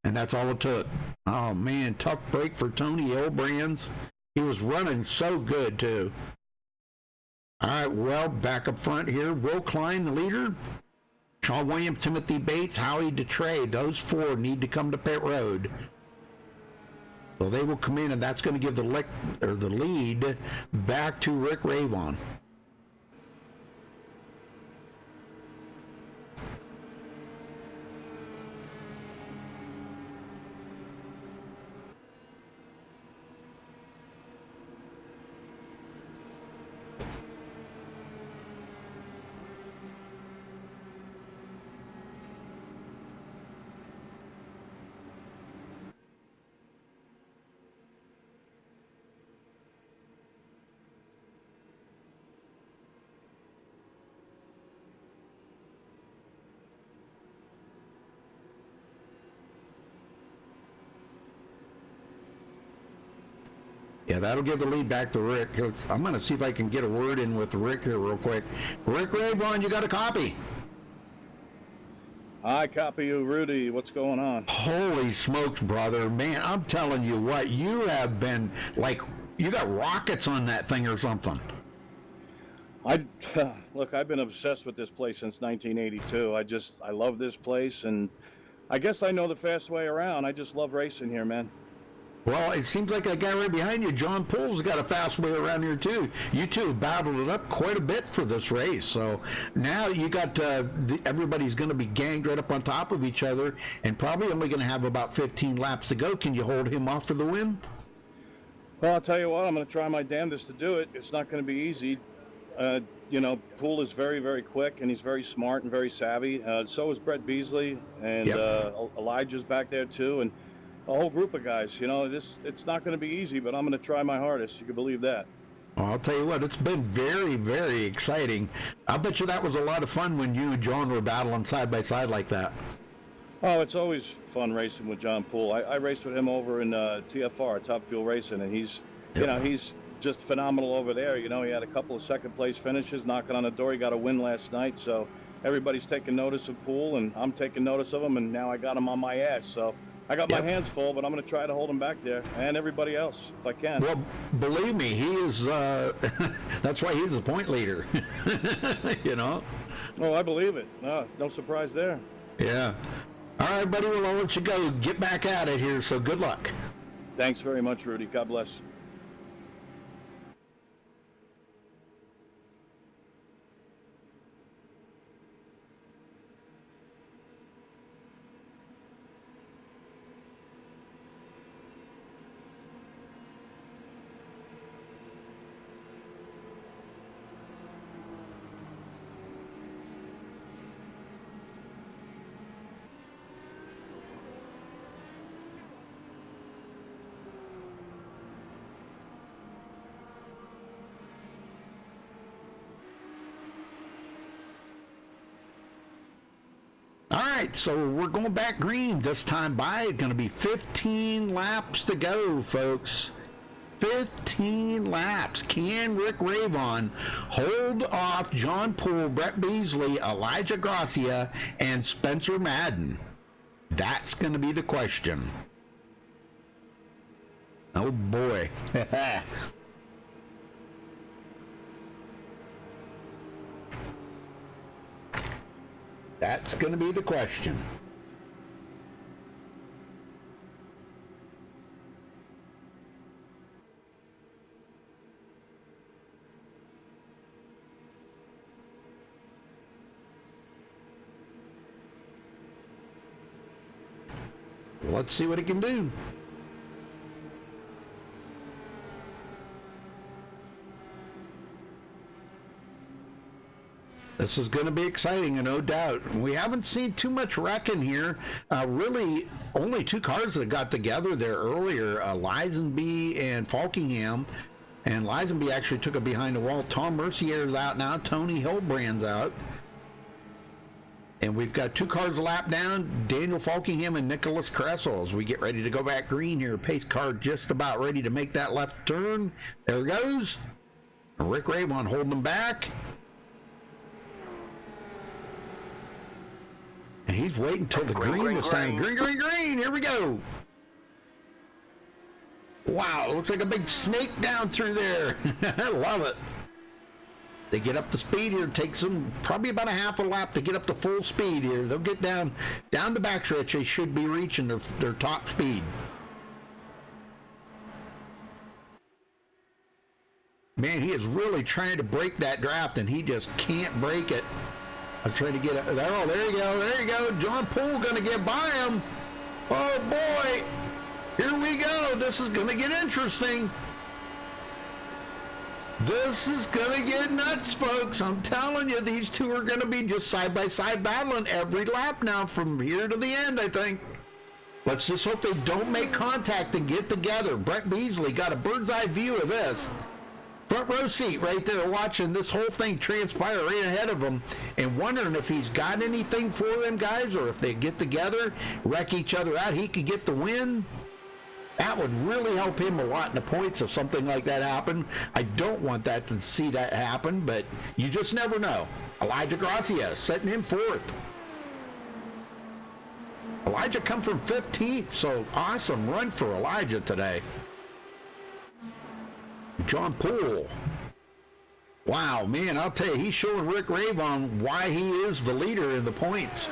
and that's all it took. Oh, man, tough break for Tony Hillbrands. He was running so good, too. All right, well, back up front here, Will Klein, the leader. Sean Williams, Timothy Bates, Howie DeTrey. Those 4 need to come to pit road. So they will come in, and that's going to give the lead back to Rick Ravon. Yeah, that'll give the lead back to Rick. I'm going to see if I can get a word in with Rick here real quick. Rick Ravon, you got a copy? I copy you, Rudy. What's going on? Holy smokes, brother. Man, I'm telling you what, you have been like, you got rockets on that thing or something. Look, I've been obsessed with this place since 1982. I love this place, and I guess I know the fast way around. I just love racing here, man. Well, it seems like that guy right behind you, John Poole's got a fast way around here, too. You two have battled it up quite a bit for this race. So now you got everybody's going to be ganged right up on top of each other and probably only going to have about 15 laps to go. Can you hold him off for the win? Well, I'll tell you what, I'm going to try my damnedest to do it. It's not going to be easy. Poole is very, very quick, and he's very smart and very savvy. So is Brett Beasley, and Elijah's back there, too. And a whole group of guys. It's not going to be easy, but I'm going to try my hardest. You can believe that. Well, I'll tell you what, it's been very, very exciting. I bet you that was a lot of fun when you and John were battling side by side like that. Oh, it's always fun racing with John Poole. I raced with him over in TFR, Top Fuel Racing, and he's just phenomenal over there. He had a couple of second-place finishes, knocking on the door. He got a win last night, so everybody's taking notice of Poole, and I'm taking notice of him, and now I got him on my ass, so I got my hands full, but I'm going to try to hold him back there, and everybody else, if I can. Well, believe me, he is, that's why he's the point leader, Oh, I believe it. No surprise there. Yeah. All right, buddy, well, I'll let you go. Get back at it here, so good luck. Thanks very much, Rudy. God bless. All right, so we're going back green this time by. It's going to be 15 laps to go, folks. 15 laps. Can Rick Ravon hold off John Poole, Brett Beasley, Elijah Gracia, and Spencer Madden? That's going to be the question. Oh, boy. That's going to be the question. Let's see what it can do. This is going to be exciting, no doubt. We haven't seen too much wrecking here. Really, only 2 cars that got together there earlier, Lisenby and Falkingham. And Lisenby actually took it behind the wall. Tom Mercier's out now. Tony Hillbrand's out. And we've got 2 cars a lap down, Daniel Falkingham and Nicholas Kressel, as we get ready to go back green here. Pace car just about ready to make that left turn. There it goes. Rick Ravon holding them back. And he's waiting till the green this time. Green. Here we go. Wow, it looks like a big snake down through there. I love it. They get up to speed here. It takes them probably about a half a lap to get up to full speed here. They'll get down the backstretch. They should be reaching their top speed. Man, he is really trying to break that draft, and he just can't break it. I'm trying to get it. Oh, there you go. There you go. John Poole going to get by him. Oh, boy. Here we go. This is going to get interesting. This is going to get nuts, folks. I'm telling you, these two are going to be just side-by-side battling every lap now from here to the end, I think. Let's just hope they don't make contact and get together. Brett Beasley got a bird's-eye view of this. Front row seat right there watching this whole thing transpire right ahead of him and wondering if he's got anything for them guys, or if they get together, wreck each other out, he could get the win. That would really help him a lot in the points if something like that happened. I don't want that to see that happen, but you just never know. Elijah Gracia setting him fourth. Elijah come from 15th, so awesome run for Elijah today. John Poole. Wow, man, I'll tell you, he's showing Rick Ravon why he is the leader in the points.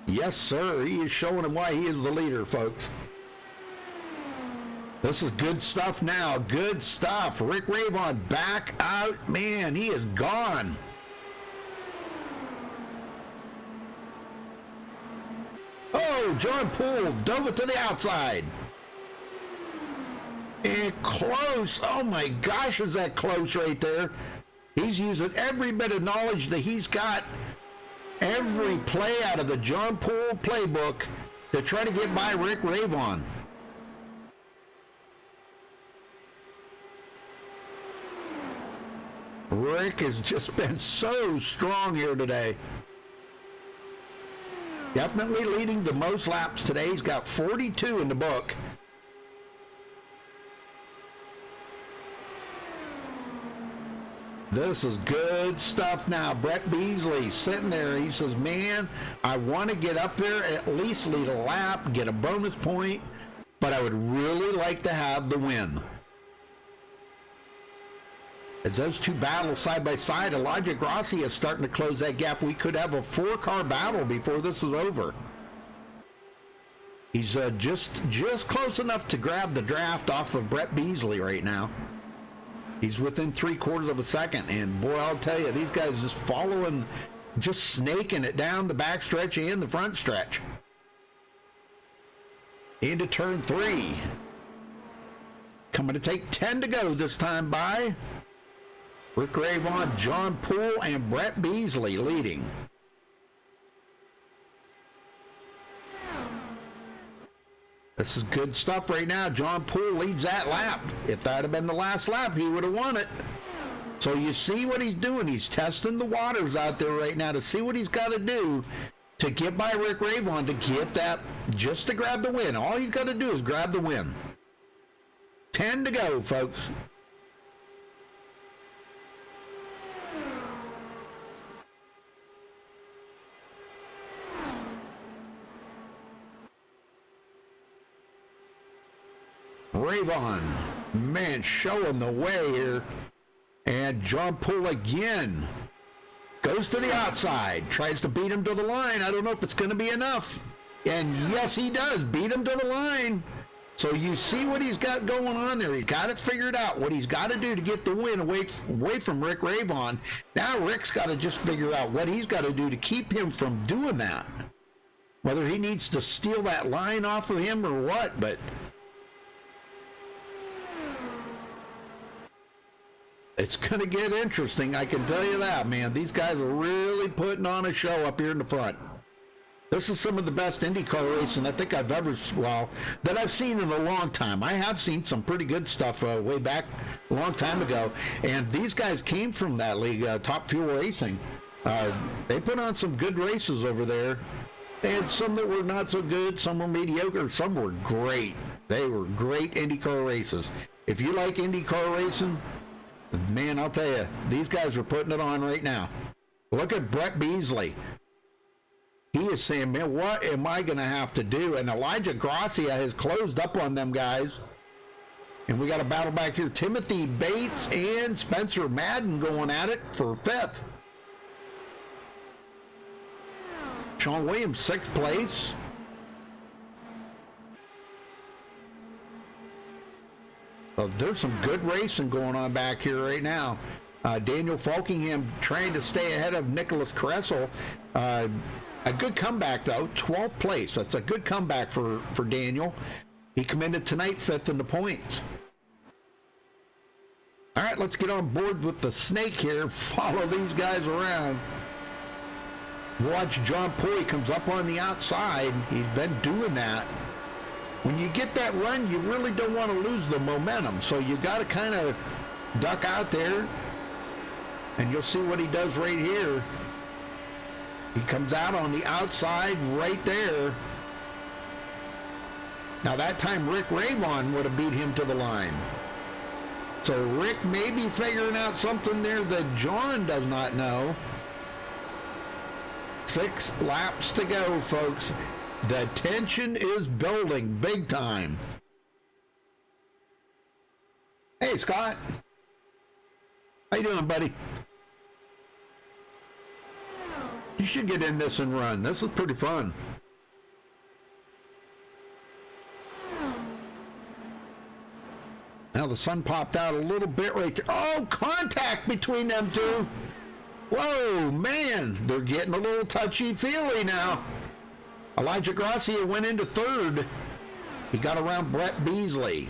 Yes, sir, he is showing him why he is the leader, folks. This is good stuff now. Good stuff. Rick Ravon back out. Man, he is gone. Oh, John Poole dove it to the outside. And close. Oh, my gosh, is that close right there. He's using every bit of knowledge that he's got. Every play out of the John Poole playbook to try to get by Rick Ravon. Rick has just been so strong here today. Definitely leading the most laps today. He's got 42 in the book. This is good stuff now. Brett Beasley sitting there. He says, man, I want to get up there, at least lead a lap, get a bonus point, but I would really like to have the win. As those two battle side by side, Elijah Gracia is starting to close that gap. We could have a 4-car battle before this is over. He's just close enough to grab the draft off of Brett Beasley right now. He's within 3/4 of a second, and boy, I'll tell you, these guys just following, just snaking it down the back stretch and the front stretch. Into turn 3. Coming to take 10 to go this time by Rick Ravon, John Poole, and Brett Beasley leading. This is good stuff right now. John Poole leads that lap. If that had been the last lap, he would have won it. So you see what he's doing. He's testing the waters out there right now to see what he's got to do to get by Rick Ravon to get that, just to grab the win. All he's got to do is grab the win. 10 to go, folks. Ravon, man, showing the way here. And John Poole again goes to the outside, tries to beat him to the line. I don't know if it's going to be enough. And yes, he does beat him to the line. So you see what he's got going on there. He's got it figured out, what he's got to do to get the win away from Rick Ravon. Now Rick's got to just figure out what he's got to do to keep him from doing that. Whether he needs to steal that line off of him or what, but it's going to get interesting, I can tell you that, man. These guys are really putting on a show up here in the front. This is some of the best IndyCar racing I think I've ever, that I've seen in a long time. I have seen some pretty good stuff way back a long time ago, and these guys came from that league, Top Fuel Racing. They put on some good races over there. They had some that were not so good, some were mediocre, some were great. They were great IndyCar races. If you like IndyCar racing, Man, I'll tell you, these guys are putting it on right now. Look at Brett Beasley. He is saying, man, what am I going to have to do? And Elijah Gracia has closed up on them guys. And we got a battle back here. Timothy Bates and Spencer Madden going at it for 5th. Sean Williams, 6th place. So there's some good racing going on back here right now. Daniel Falkingham trying to stay ahead of Nicholas Kressel. A good comeback, though. 12th place. That's a good comeback for Daniel. He commended tonight 5th in the points. All right, let's get on board with the snake here. Follow these guys around. Watch John Poy comes up on the outside. He's been doing that. When you get that run, you really don't want to lose the momentum. So you got to kind of duck out there. And you'll see what he does right here. He comes out on the outside right there. Now that time Rick Ravon would have beat him to the line. So Rick may be figuring out something there that John does not know. 6 laps to go, folks. The tension is building big time. Hey, Scott. How you doing, buddy? You should get in this and run. This is pretty fun. Now the sun popped out a little bit right there. Oh, contact between them two. Whoa, man. They're getting a little touchy-feely now. Elijah Gracia went into 3rd. He got around Brett Beasley.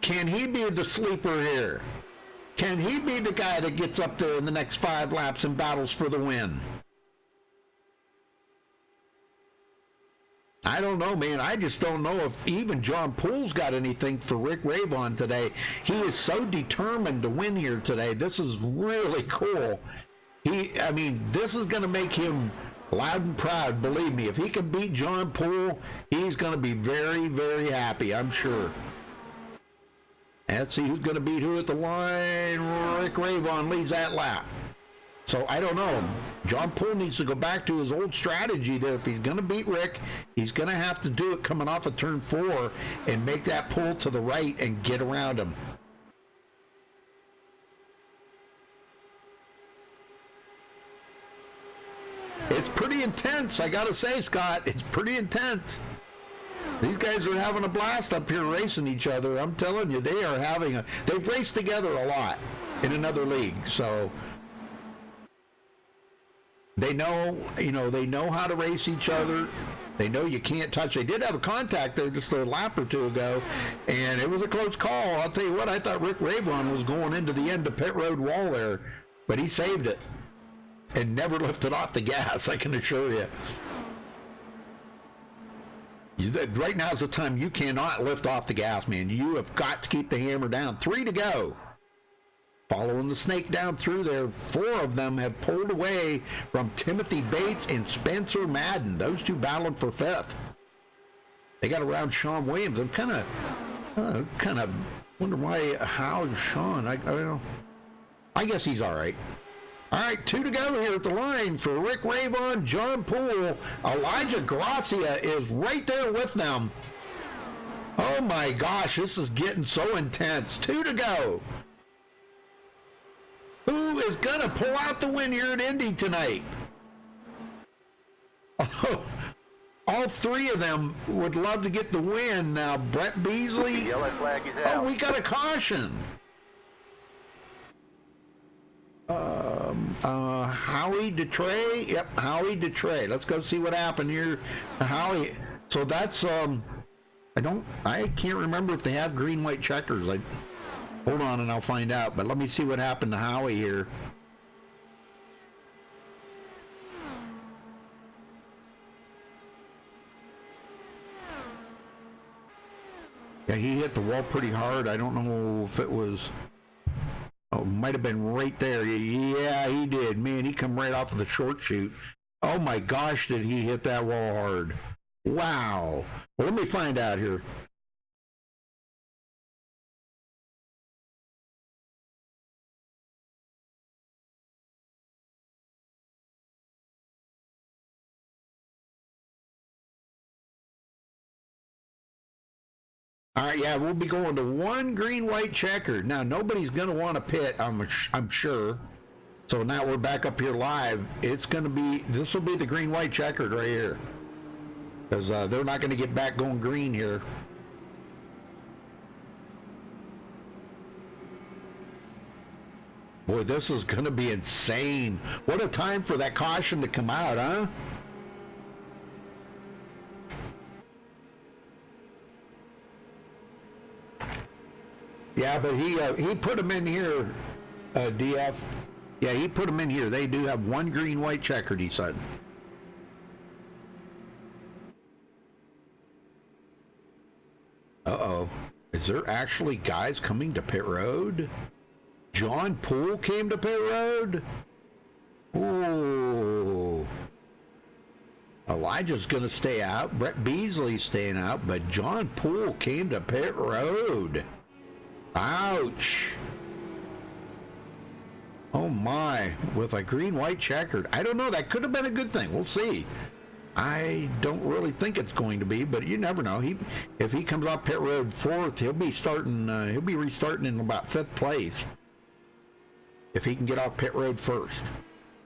Can he be the sleeper here? Can he be the guy that gets up there in the next 5 laps and battles for the win? I don't know, man. I just don't know if even John Poole's got anything for Rick Ravon today. He is so determined to win here today. This is really cool. This is going to make him loud and proud, believe me. If he can beat John Poole, he's going to be very, very happy, I'm sure. And let's see who's going to beat who at the line. Rick Ravon leads that lap. So I don't know. John Poole needs to go back to his old strategy there. If he's going to beat Rick, he's going to have to do it coming off of turn 4 and make that pull to the right and get around him. It's pretty intense, I gotta say, Scott. It's pretty intense. These guys are having a blast up here racing each other. I'm telling you, they've raced together a lot in another league, so they know how to race each other. They know you can't touch. They did have a contact there just a lap or 2 ago, and it was a close call. I'll tell you what, I thought Rick Ravon was going into the end of pit road wall there, but he saved it and never lifted off the gas, I can assure you. Right now is the time you cannot lift off the gas, man. You have got to keep the hammer down. 3 to go. Following the snake down through there, 4 of them have pulled away from Timothy Bates and Spencer Madden. Those 2 battling for 5th. They got around Sean Williams. I'm kind of wonder how Sean. I guess he's all right. All right, 2 to go here at the line for Rick Ravon, John Poole. Elijah Gracia is right there with them. Oh my gosh, this is getting so intense. 2 to go. Who is going to pull out the win here at Indy tonight? Oh, all 3 of them would love to get the win. Now, Brett Beasley. Yellow flag is out. Oh, we got a caution. Howie Detray. Yep, Howie Detray. Let's go see what happened here. Howie. So that's I can't remember if they have green white checkers. Hold on and I'll find out. But let me see what happened to Howie here. Yeah, he hit the wall pretty hard. I don't know if it was. Oh, might have been right there. Yeah, he did. Man, he come right off of the short chute. Oh my gosh, did he hit that wall hard. Wow. Well, let me find out here. All right, yeah, we'll be going to one green, white checkered. Now, nobody's going to want to pit, I'm sure. So now we're back up here live. It's going to be, this will be the green, white checkered right here. Because they're not going to get back going green here. Boy, this is going to be insane. What a time for that caution to come out, huh? Yeah, but he put them in here, DF. Yeah, he put them in here. They do have one green, white checkered, he said. Uh-oh. Is there actually guys coming to pit road? John Poole came to pit road? Ooh. Elijah's going to stay out. Brett Beasley's staying out, but John Poole came to pit road. Ouch. Oh my, with a green-white checkered. I don't know, that could have been a good thing. We'll see. I don't really think it's going to be, but you never know. If he comes off pit road 4th, he'll be restarting in about 5th place. If he can get off pit road 1st.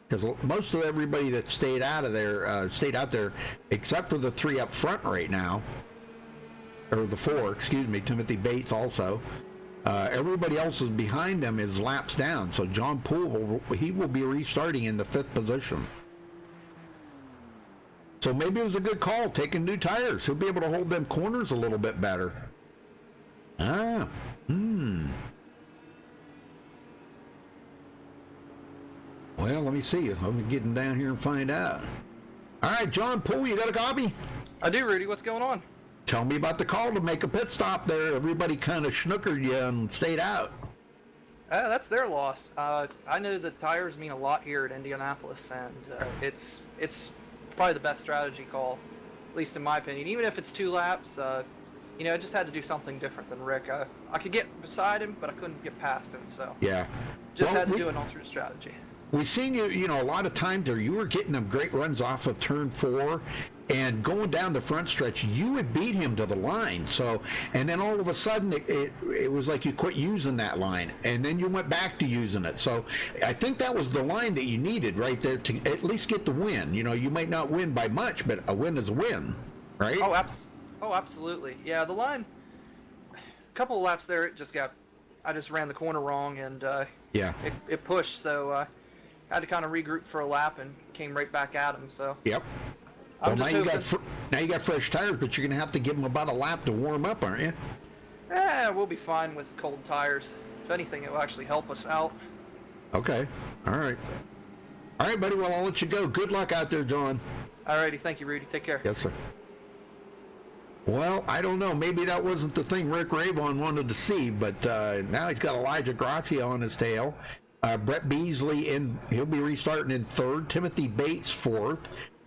Because most of everybody that stayed out there, except for the 3 up front right now, or the 4, excuse me, Timothy Bates also. Everybody else is behind them is laps down. So John Poole, he will be restarting in the 5th position. So maybe it was a good call taking new tires. He'll be able to hold them corners a little bit better. Well, let me see. I'm getting down here and find out. All right, John Poole, you got a copy? I do, Rudy. What's going on? Tell me about the call to make a pit stop there. Everybody kind of schnookered you and stayed out. That's their loss. I know that tires mean a lot here at Indianapolis, and it's probably the best strategy call, at least in my opinion. Even if it's 2 laps, I just had to do something different than Rick. I could get beside him, but I couldn't get past him, so yeah, just had to do an alternate strategy. We've seen you, a lot of times there, you were getting them great runs off of turn 4, and going down the front stretch, you would beat him to the line. So, and then all of a sudden, it was like you quit using that line, and then you went back to using it. So, I think that was the line that you needed right there to at least get the win. You might not win by much, but a win is a win, right? Oh, absolutely. Yeah, the line, a couple of laps there, I just ran the corner wrong, and yeah, it pushed, so I had to kind of regroup for a lap and came right back at him. So yep. Well, now you got fresh tires, but you're going to have to give them about a lap to warm up, aren't you? Yeah, we'll be fine with cold tires. If anything, it will actually help us out. Okay. All right. All right, buddy. Well, I'll let you go. Good luck out there, John. All righty. Thank you, Rudy. Take care. Yes, sir. Well, I don't know. Maybe that wasn't the thing Rick Ravon wanted to see, but now he's got Elijah Gracia on his tail. Brett Beasley, he'll be restarting in 3rd. Timothy Bates 4th.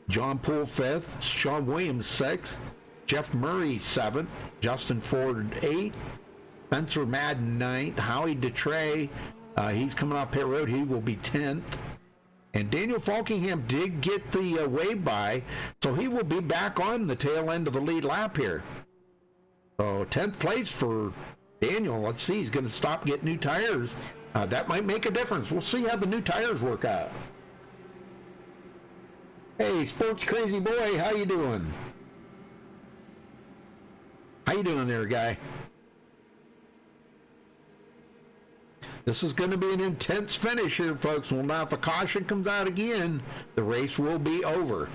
John Poole 5th. Sean Williams 6th. Jeff Murray 7th. Justin Ford 8th. Spencer Madden 9th. Howie DeTrey, he's coming off pit road. He will be 10th. And Daniel Falkingham did get the wave by, so he will be back on the tail end of the lead lap here. So 10th place for Daniel. Let's see, he's going to stop getting new tires. That might make a difference. We'll see how the new tires work out. Hey, Sports Crazy Boy, how you doing? How you doing there, guy? This is going to be an intense finish here, folks. Well, now if a caution comes out again, the race will be over.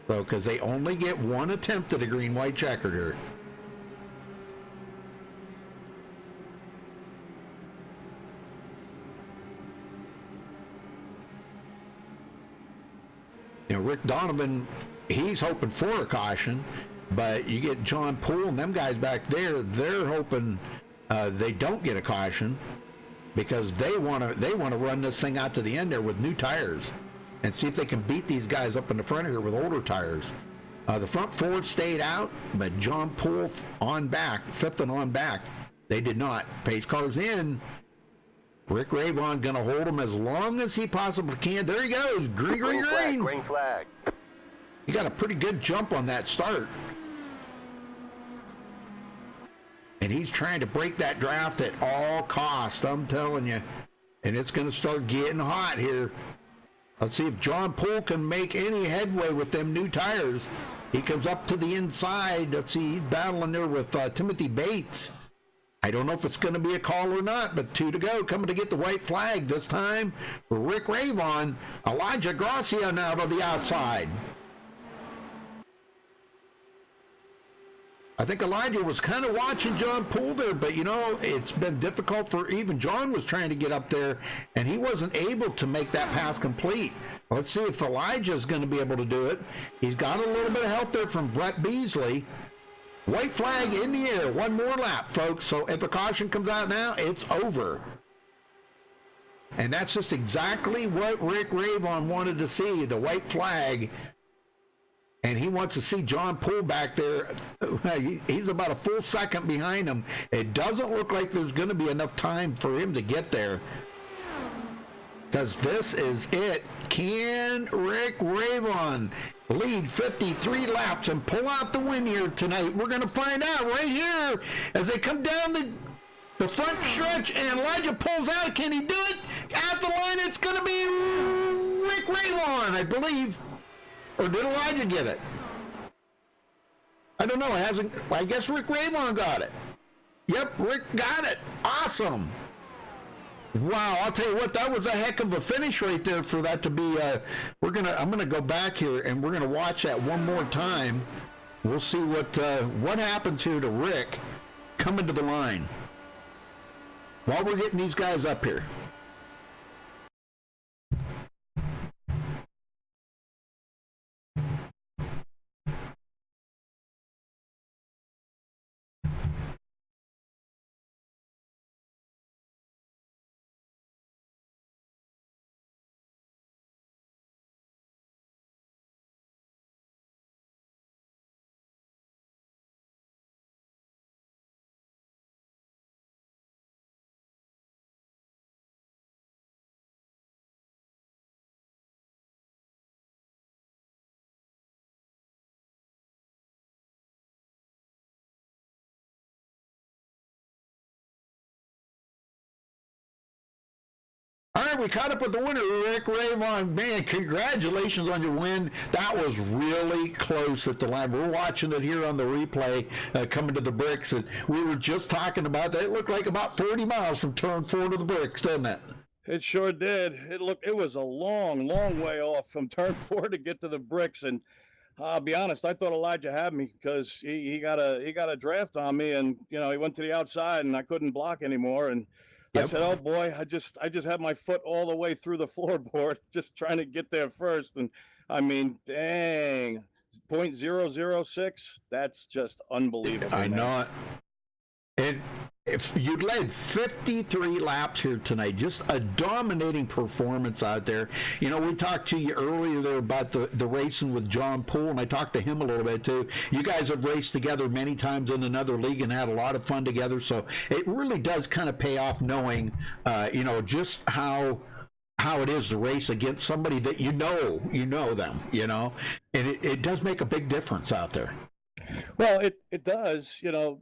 So, because they only get one attempt at a green-white checkered here. Rick Donovan, he's hoping for a caution, but you get John Poole and them guys back there, they're hoping they don't get a caution because they want to run this thing out to the end there with new tires and see if they can beat these guys up in the front here with older tires. The front 4 stayed out, but John Poole on back, 5th and on back, they did not. Pace cars in. Rick Ravon going to hold him as long as he possibly can. There he goes. Green, green, green. Green flag. He got a pretty good jump on that start. And he's trying to break that draft at all costs, I'm telling you. And it's going to start getting hot here. Let's see if John Poole can make any headway with them new tires. He comes up to the inside. Let's see, he's battling there with Timothy Bates. I don't know if it's going to be a call or not, but 2 to go. Coming to get the white flag this time for Rick Ravon. Elijah Gracia now to the outside. I think Elijah was kind of watching John Poole there, but, you know, it's been difficult for even John was trying to get up there, and he wasn't able to make that pass complete. Let's see if Elijah is going to be able to do it. He's got a little bit of help there from Brett Beasley. White flag in the air. One more lap, folks. So if a caution comes out now, it's over. And that's just exactly what Rick Ravon wanted to see, the white flag. And he wants to see John Poole back there. He's about a full second behind him. It doesn't look like there's going to be enough time for him to get there. Because this is it. Can Rick Ravon lead 53 laps and pull out the win here tonight? We're going to find out right here as they come down the front stretch and Elijah pulls out. Can he do it? At the line, it's going to be Rick Ravon, I believe. Or did Elijah get it? I don't know. It hasn't. I guess Rick Ravon got it. Yep, Rick got it. Awesome. Wow, I'll tell you what, that was a heck of a finish right there for that to be. I'm gonna go back here and we're gonna watch that one more time. We'll see what happens here to Rick coming to the line while we're getting these guys up here. All right, we caught up with the winner, Rick Ravon. Man, congratulations on your win. That was really close at the line. We're watching it here on the replay coming to the bricks, and we were just talking about that. It looked like about 40 miles from turn 4 to the bricks, doesn't it? It sure did. It was a long, long way off from turn 4 to get to the bricks, and I'll be honest, I thought Elijah had me because he got a draft on me, and you know he went to the outside, and I couldn't block anymore, and yep. I said, "Oh boy, I just had my foot all the way through the floorboard, just trying to get there first." And I mean, dang, 0.006. That's just unbelievable. I know it. And if you led 53 laps here tonight, just a dominating performance out there. You know, we talked to you earlier there about the racing with John Poole, and I talked to him a little bit too. You guys have raced together many times in another league and had a lot of fun together, so it really does kind of pay off knowing, you know, just how it is to race against somebody that you know them, you know, and it does make a big difference out there. Well, it does, you know.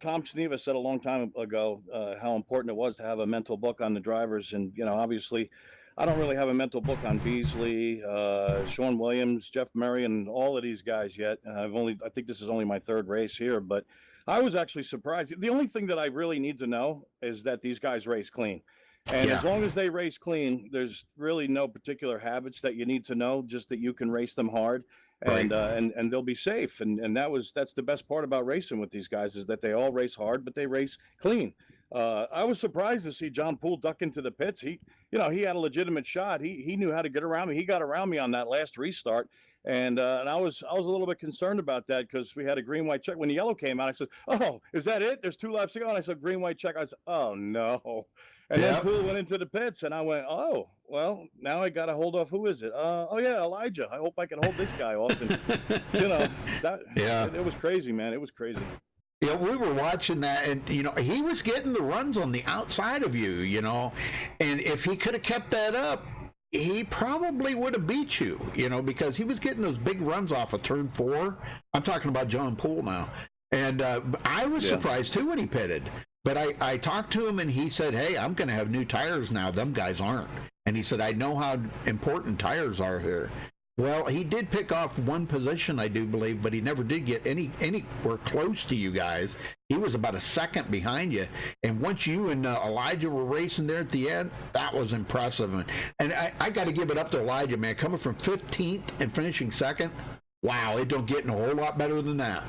Tom Sneva said a long time ago how important it was to have a mental book on the drivers. And, you know, obviously I don't really have a mental book on Beasley, Sean Williams, Jeff Murray, and all of these guys yet. I think this is only my third race here, but I was actually surprised. The only thing that I really need to know is that these guys race clean. And as long as they race clean, there's really no particular habits that you need to know, just that you can race them hard. And right. And they'll be safe, and that's the best part about racing with these guys is that they all race hard, but they race clean. I was surprised to see John Poole duck into the pits. He had a legitimate shot. He knew how to get around me. He got around me on that last restart, and I was a little bit concerned about that because we had a green white check. When the yellow came out, I said, "Oh, is that it? There's 2 laps to go." And I said, "Green white check." I said, "Oh no." And then Poole went into the pits, and I went, "Oh, well, now I got to hold off. Who is it? Oh, yeah, Elijah. I hope I can hold this guy off." And, you know, it was crazy, man. It was crazy. Yeah, we were watching that, and, you know, he was getting the runs on the outside of you, you know, and if he could have kept that up, he probably would have beat you, you know, because he was getting those big runs off of turn 4. I'm talking about John Poole now. And I was surprised too when he pitted. But I talked to him and he said, hey, I'm going to have new tires now. Them guys aren't. And he said, I know how important tires are here. Well, he did pick off one position, I do believe, but he never did get anywhere close to you guys. He was about a second behind you. And once you and Elijah were racing there at the end, that was impressive. And I got to give it up to Elijah, man. Coming from 15th and finishing second, wow, it don't get a whole lot better than that.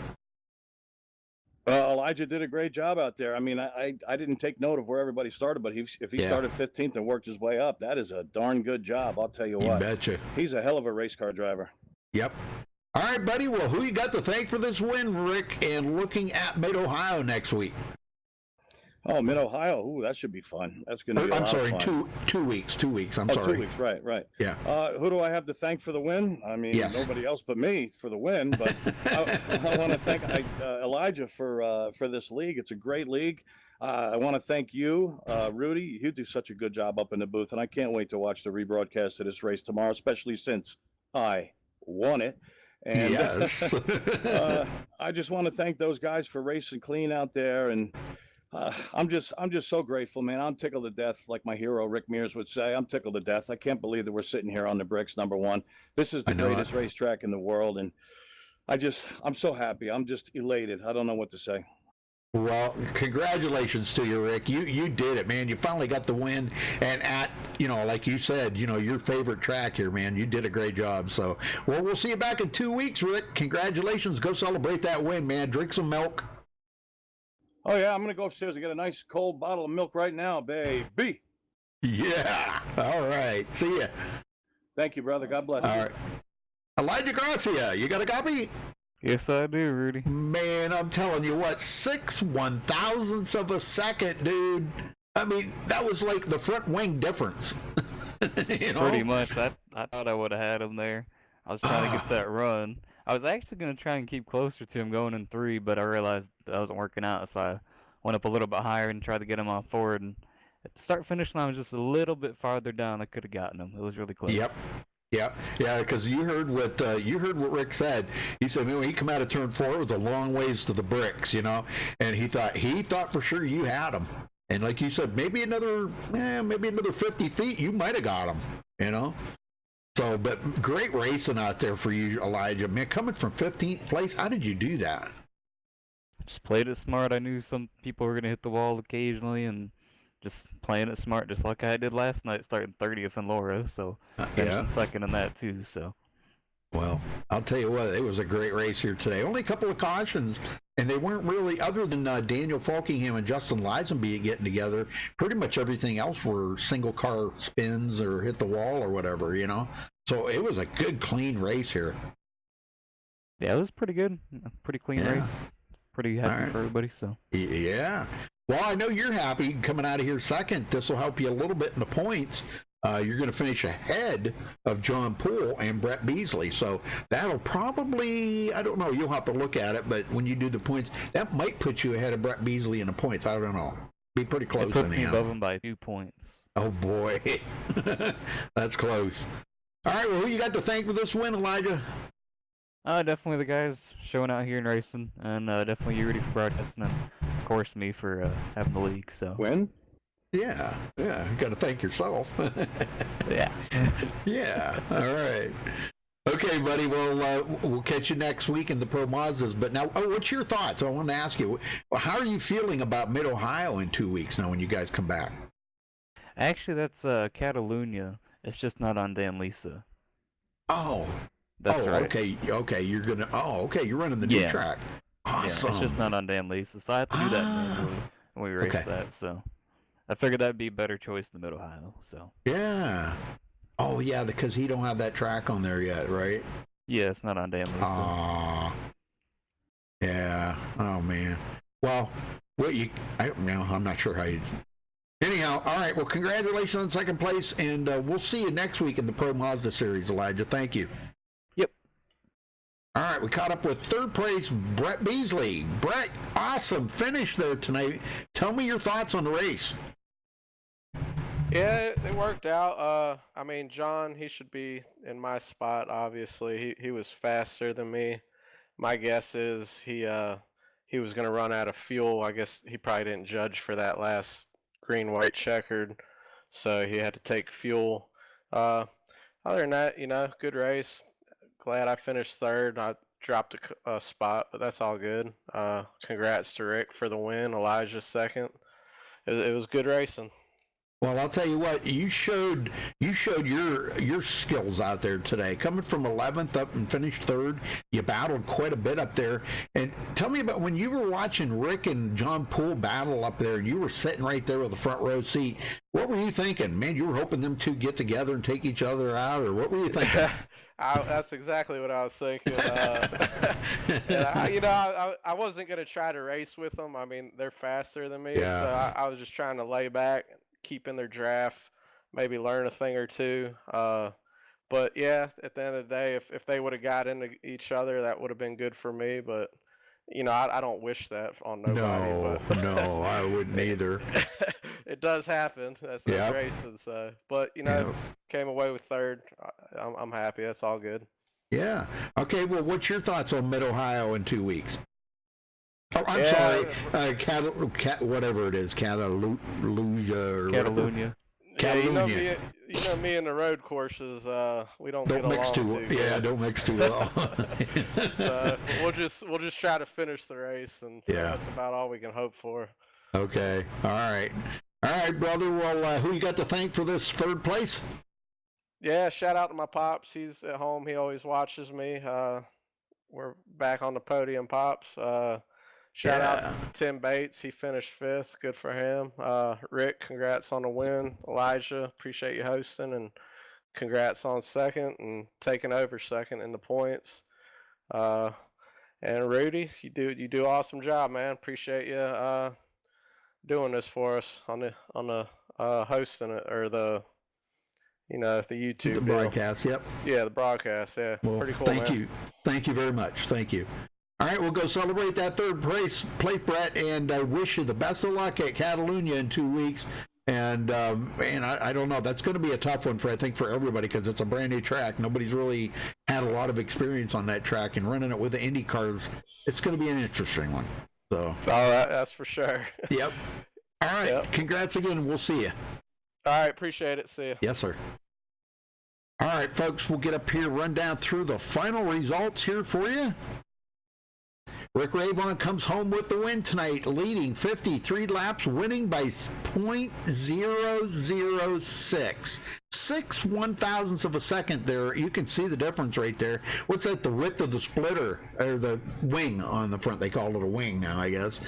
Elijah did a great job out there. I mean, I didn't take note of where everybody started, but if he started 15th and worked his way up, that is a darn good job. I'll tell you what. You betcha. He's a hell of a race car driver. Yep. All right, buddy. Well, who you got to thank for this win, Rick, and looking at Mid-Ohio next week? Oh, Mid-Ohio. Ooh, that should be fun. That's going to be a lot of fun. 2 weeks. 2 weeks. I'm sorry. 2 weeks. Right. Yeah. Who do I have to thank for the win? I mean, nobody else but me for the win. But I want to thank Elijah for this league. It's a great league. I want to thank you, Rudy. You do such a good job up in the booth, and I can't wait to watch the rebroadcast of this race tomorrow, especially since I won it. And yes. I just want to thank those guys for racing clean out there, and I'm just so grateful, man. I'm tickled to death, like my hero Rick Mears would say. I'm tickled to death. I can't believe that we're sitting here on the bricks, number one. This is the greatest racetrack in the world, and I'm so happy. I'm just elated. I don't know what to say. Well, congratulations to you, Rick. You did it, man. You finally got the win, and at, like you said, your favorite track here, man. You did a great job. So, well, we'll see you back in 2 weeks, Rick. Congratulations. Go celebrate that win, man. Drink some milk. Oh, yeah, I'm going to go upstairs and get a nice cold bottle of milk right now, baby. Yeah. All right. See ya. Thank you, brother. God bless you. All right. Elijah Garcia, you got a copy? Yes, I do, Rudy. Man, I'm telling you what, 6/1000ths of a second, dude. I mean, that was like the front wing difference. Pretty much. I thought I would have had him there. I was trying to get that run. I was actually going to try and keep closer to him going in 3, but I realized that wasn't working out, so I went up a little bit higher and tried to get him off forward. And at the start-finish line was just a little bit farther down. I could have gotten him. It was really close. Yep. Yeah, because you heard what Rick said. He said when he come out of turn 4, it was a long ways to the bricks, and he thought for sure you had him. And like you said, maybe another 50 feet, you might have got him, So, but great racing out there for you, Elijah. Man, coming from 15th place, how did you do that? Just played it smart. I knew some people were going to hit the wall occasionally, and just playing it smart, just like I did last night, starting 30th in Laura, so finishing second in that too. So, well, I'll tell you what, it was a great race here today. Only a couple of cautions, and they weren't really, other than Daniel Falkingham and Justin Lisenby getting together. Pretty much everything else were single car spins or hit the wall or whatever, So it was a good, clean race here. Yeah, it was pretty good, pretty clean race. Pretty happy for everybody. So yeah. Well, I know you're happy coming out of here second. This will help you a little bit in the points. You're going to finish ahead of John Poole and Brett Beasley. So that'll probably, I don't know, you'll have to look at it, but when you do the points, that might put you ahead of Brett Beasley in the points. I don't know. Be pretty close. It puts me above him by 2 points. Oh, boy. That's close. All right, well, who you got to thank for this win, Elijah? Definitely the guys showing out here and racing, and definitely you, Rudy, for broadcasting, and of course me for having the league. So win? Yeah, you got to thank yourself. Yeah. Yeah. All right. Okay, buddy. Well, we'll catch you next week in the Pro Mazdas. But now, what's your thoughts? I want to ask you, how are you feeling about Mid-Ohio in 2 weeks now when you guys come back? Actually, that's Catalunya. It's just not on Dan Lisa. Oh. That's right. Okay. You're gonna. Oh, okay. You're running the new track. Awesome. Yeah, it's just not on Dan Lisa, so I have to do that manually when we race that. So I figured that'd be a better choice than Mid-Ohio. So yeah. Oh yeah, because he don't have that track on there yet, right? Yeah, it's not on Dan Lisa. Yeah. Oh man. Well, I'm not sure how you. Anyhow, all right. Well, congratulations on second place, and we'll see you next week in the Pro Mazda Series, Elijah. Thank you. All right, we caught up with third place, Brett Beasley. Brett, awesome finish there tonight. Tell me your thoughts on the race. Yeah, it worked out. I mean, John, he should be in my spot, obviously. He was faster than me. My guess is he he was going to run out of fuel. I guess he probably didn't judge for that last green, white checkered, so he had to take fuel. Other than that, good race. Glad I finished third. I dropped a spot, but that's all good. Congrats to Rick for the win. Elijah second. It was good racing. Well, I'll tell you what, you showed your skills out there today. Coming from 11th up and finished third, you battled quite a bit up there. And tell me about when you were watching Rick and John Poole battle up there, and you were sitting right there with the front row seat. What were you thinking? Man, you were hoping them two get together and take each other out, or what were you thinking? That's exactly what I was thinking. I wasn't going to try to race with them. I mean, they're faster than me, so I was just trying to lay back, keep in their draft, maybe learn a thing or two. But yeah, at the end of the day, if they would have got into each other, that would have been good for me. But I don't wish that on nobody. No, I wouldn't either. It does happen. That's those races. But came away with third. I'm happy. That's all good. Yeah. Okay. Well, what's your thoughts on Mid Ohio in 2 weeks? Oh, I'm sorry. Whatever it is, Catalunya. Yeah, me and the road courses. We don't get mix along too. Yeah, don't mix too well. So we'll just try to finish the race, and that's about all we can hope for. Okay. All right, brother. Well, who you got to thank for this third place? Yeah, shout out to my pops. He's at home. He always watches me. We're back on the podium, pops. Shout out to Tim Bates. He finished 5th. Good for him. Rick, congrats on the win. Elijah, appreciate you hosting, and congrats on second and taking over second in the points. And Rudy, you do awesome job, man. Appreciate you doing this for us on the hosting it, or the YouTube the broadcast. Yep. Yeah, the broadcast. Yeah. Well, pretty cool. Thank you very much. Thank you. All right, we'll go celebrate that third place, Brett, and I wish you the best of luck at Catalunya in 2 weeks. And I don't know, that's going to be a tough one for everybody, because it's a brand new track. Nobody's really had a lot of experience on that track, and running it with the Indy cars, it's going to be an interesting one. So. All right, that's for sure. Yep. All right. Yep. Congrats again, and we'll see you. All right, appreciate it. See you. Yes, sir. All right, folks, we'll get up here, run down through the final results here for you. Rick Ravon comes home with the win tonight, leading 53 laps, winning by .006. 6 1,000ths of a second there. You can see the difference right there. What's that, the width of the splitter, or the wing on the front? They call it a wing now, I guess.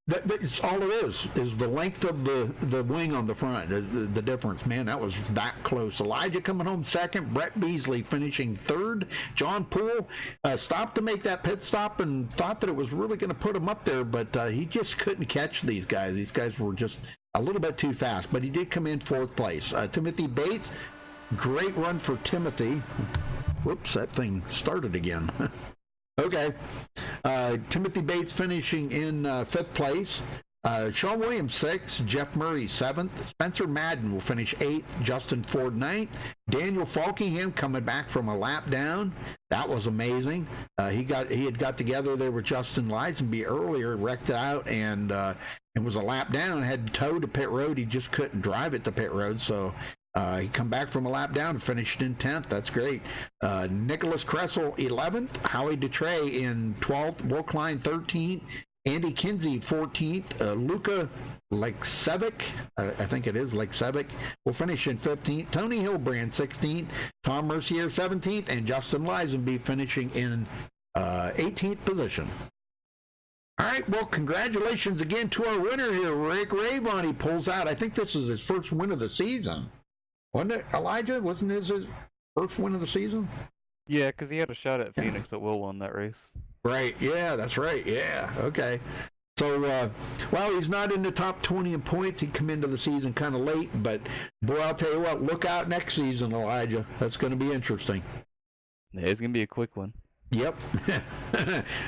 That's all it is the length of the wing on the front is the difference. Man, that was that close. Elijah coming home second, Brett Beasley finishing third. John Poole stopped to make that pit stop and thought that it was really going to put him up there, but he just couldn't catch these guys. These guys were just a little bit too fast, but he did come in 4th place. Timothy Bates, great run for Timothy. Whoops, that thing started again. Okay. Timothy Bates finishing in 5th place. Sean Williams 6th, Jeff Murray 7th, Spencer Madden will finish 8th, Justin Ford 9th, Daniel Falkingham coming back from a lap down. That was amazing. He had got together there with Justin Lisenby earlier, wrecked it out, and was a lap down, had to tow to pit road. He just couldn't drive it to pit road, so he come back from a lap down and finished in 10th. That's great. Nicholas Kressel 11th, Howie Detray in 12th, Will Klein 13th, Andy Kinsey 14th, Luca Leksevic, I think it is Leksevic, will finish in 15th, Tony Hillbrand 16th, Tom Mercier 17th, and Justin Lisenby finishing in 18th position. All right, well, congratulations again to our winner here, Rick Ravon. He pulls out. I think this is his first win of the season. Wasn't it, Elijah? Wasn't his first win of the season? Yeah, because he had a shot at Phoenix, but Will won that race. Right, yeah, that's right, yeah, okay. So, well, he's not in the top 20 in points. He come into the season kind of late, but, boy, I'll tell you what, look out next season, Elijah. That's going to be interesting. Yeah, it's going to be a quick one. Yep.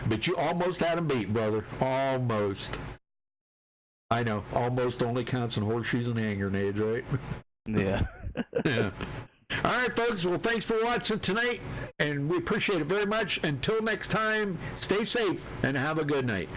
But you almost had him beat, brother. Almost. I know, almost only counts in horseshoes and hand grenades, right? Yeah. Yeah. All right, folks. Well, thanks for watching tonight, and we appreciate it very much. Until next time, stay safe and have a good night.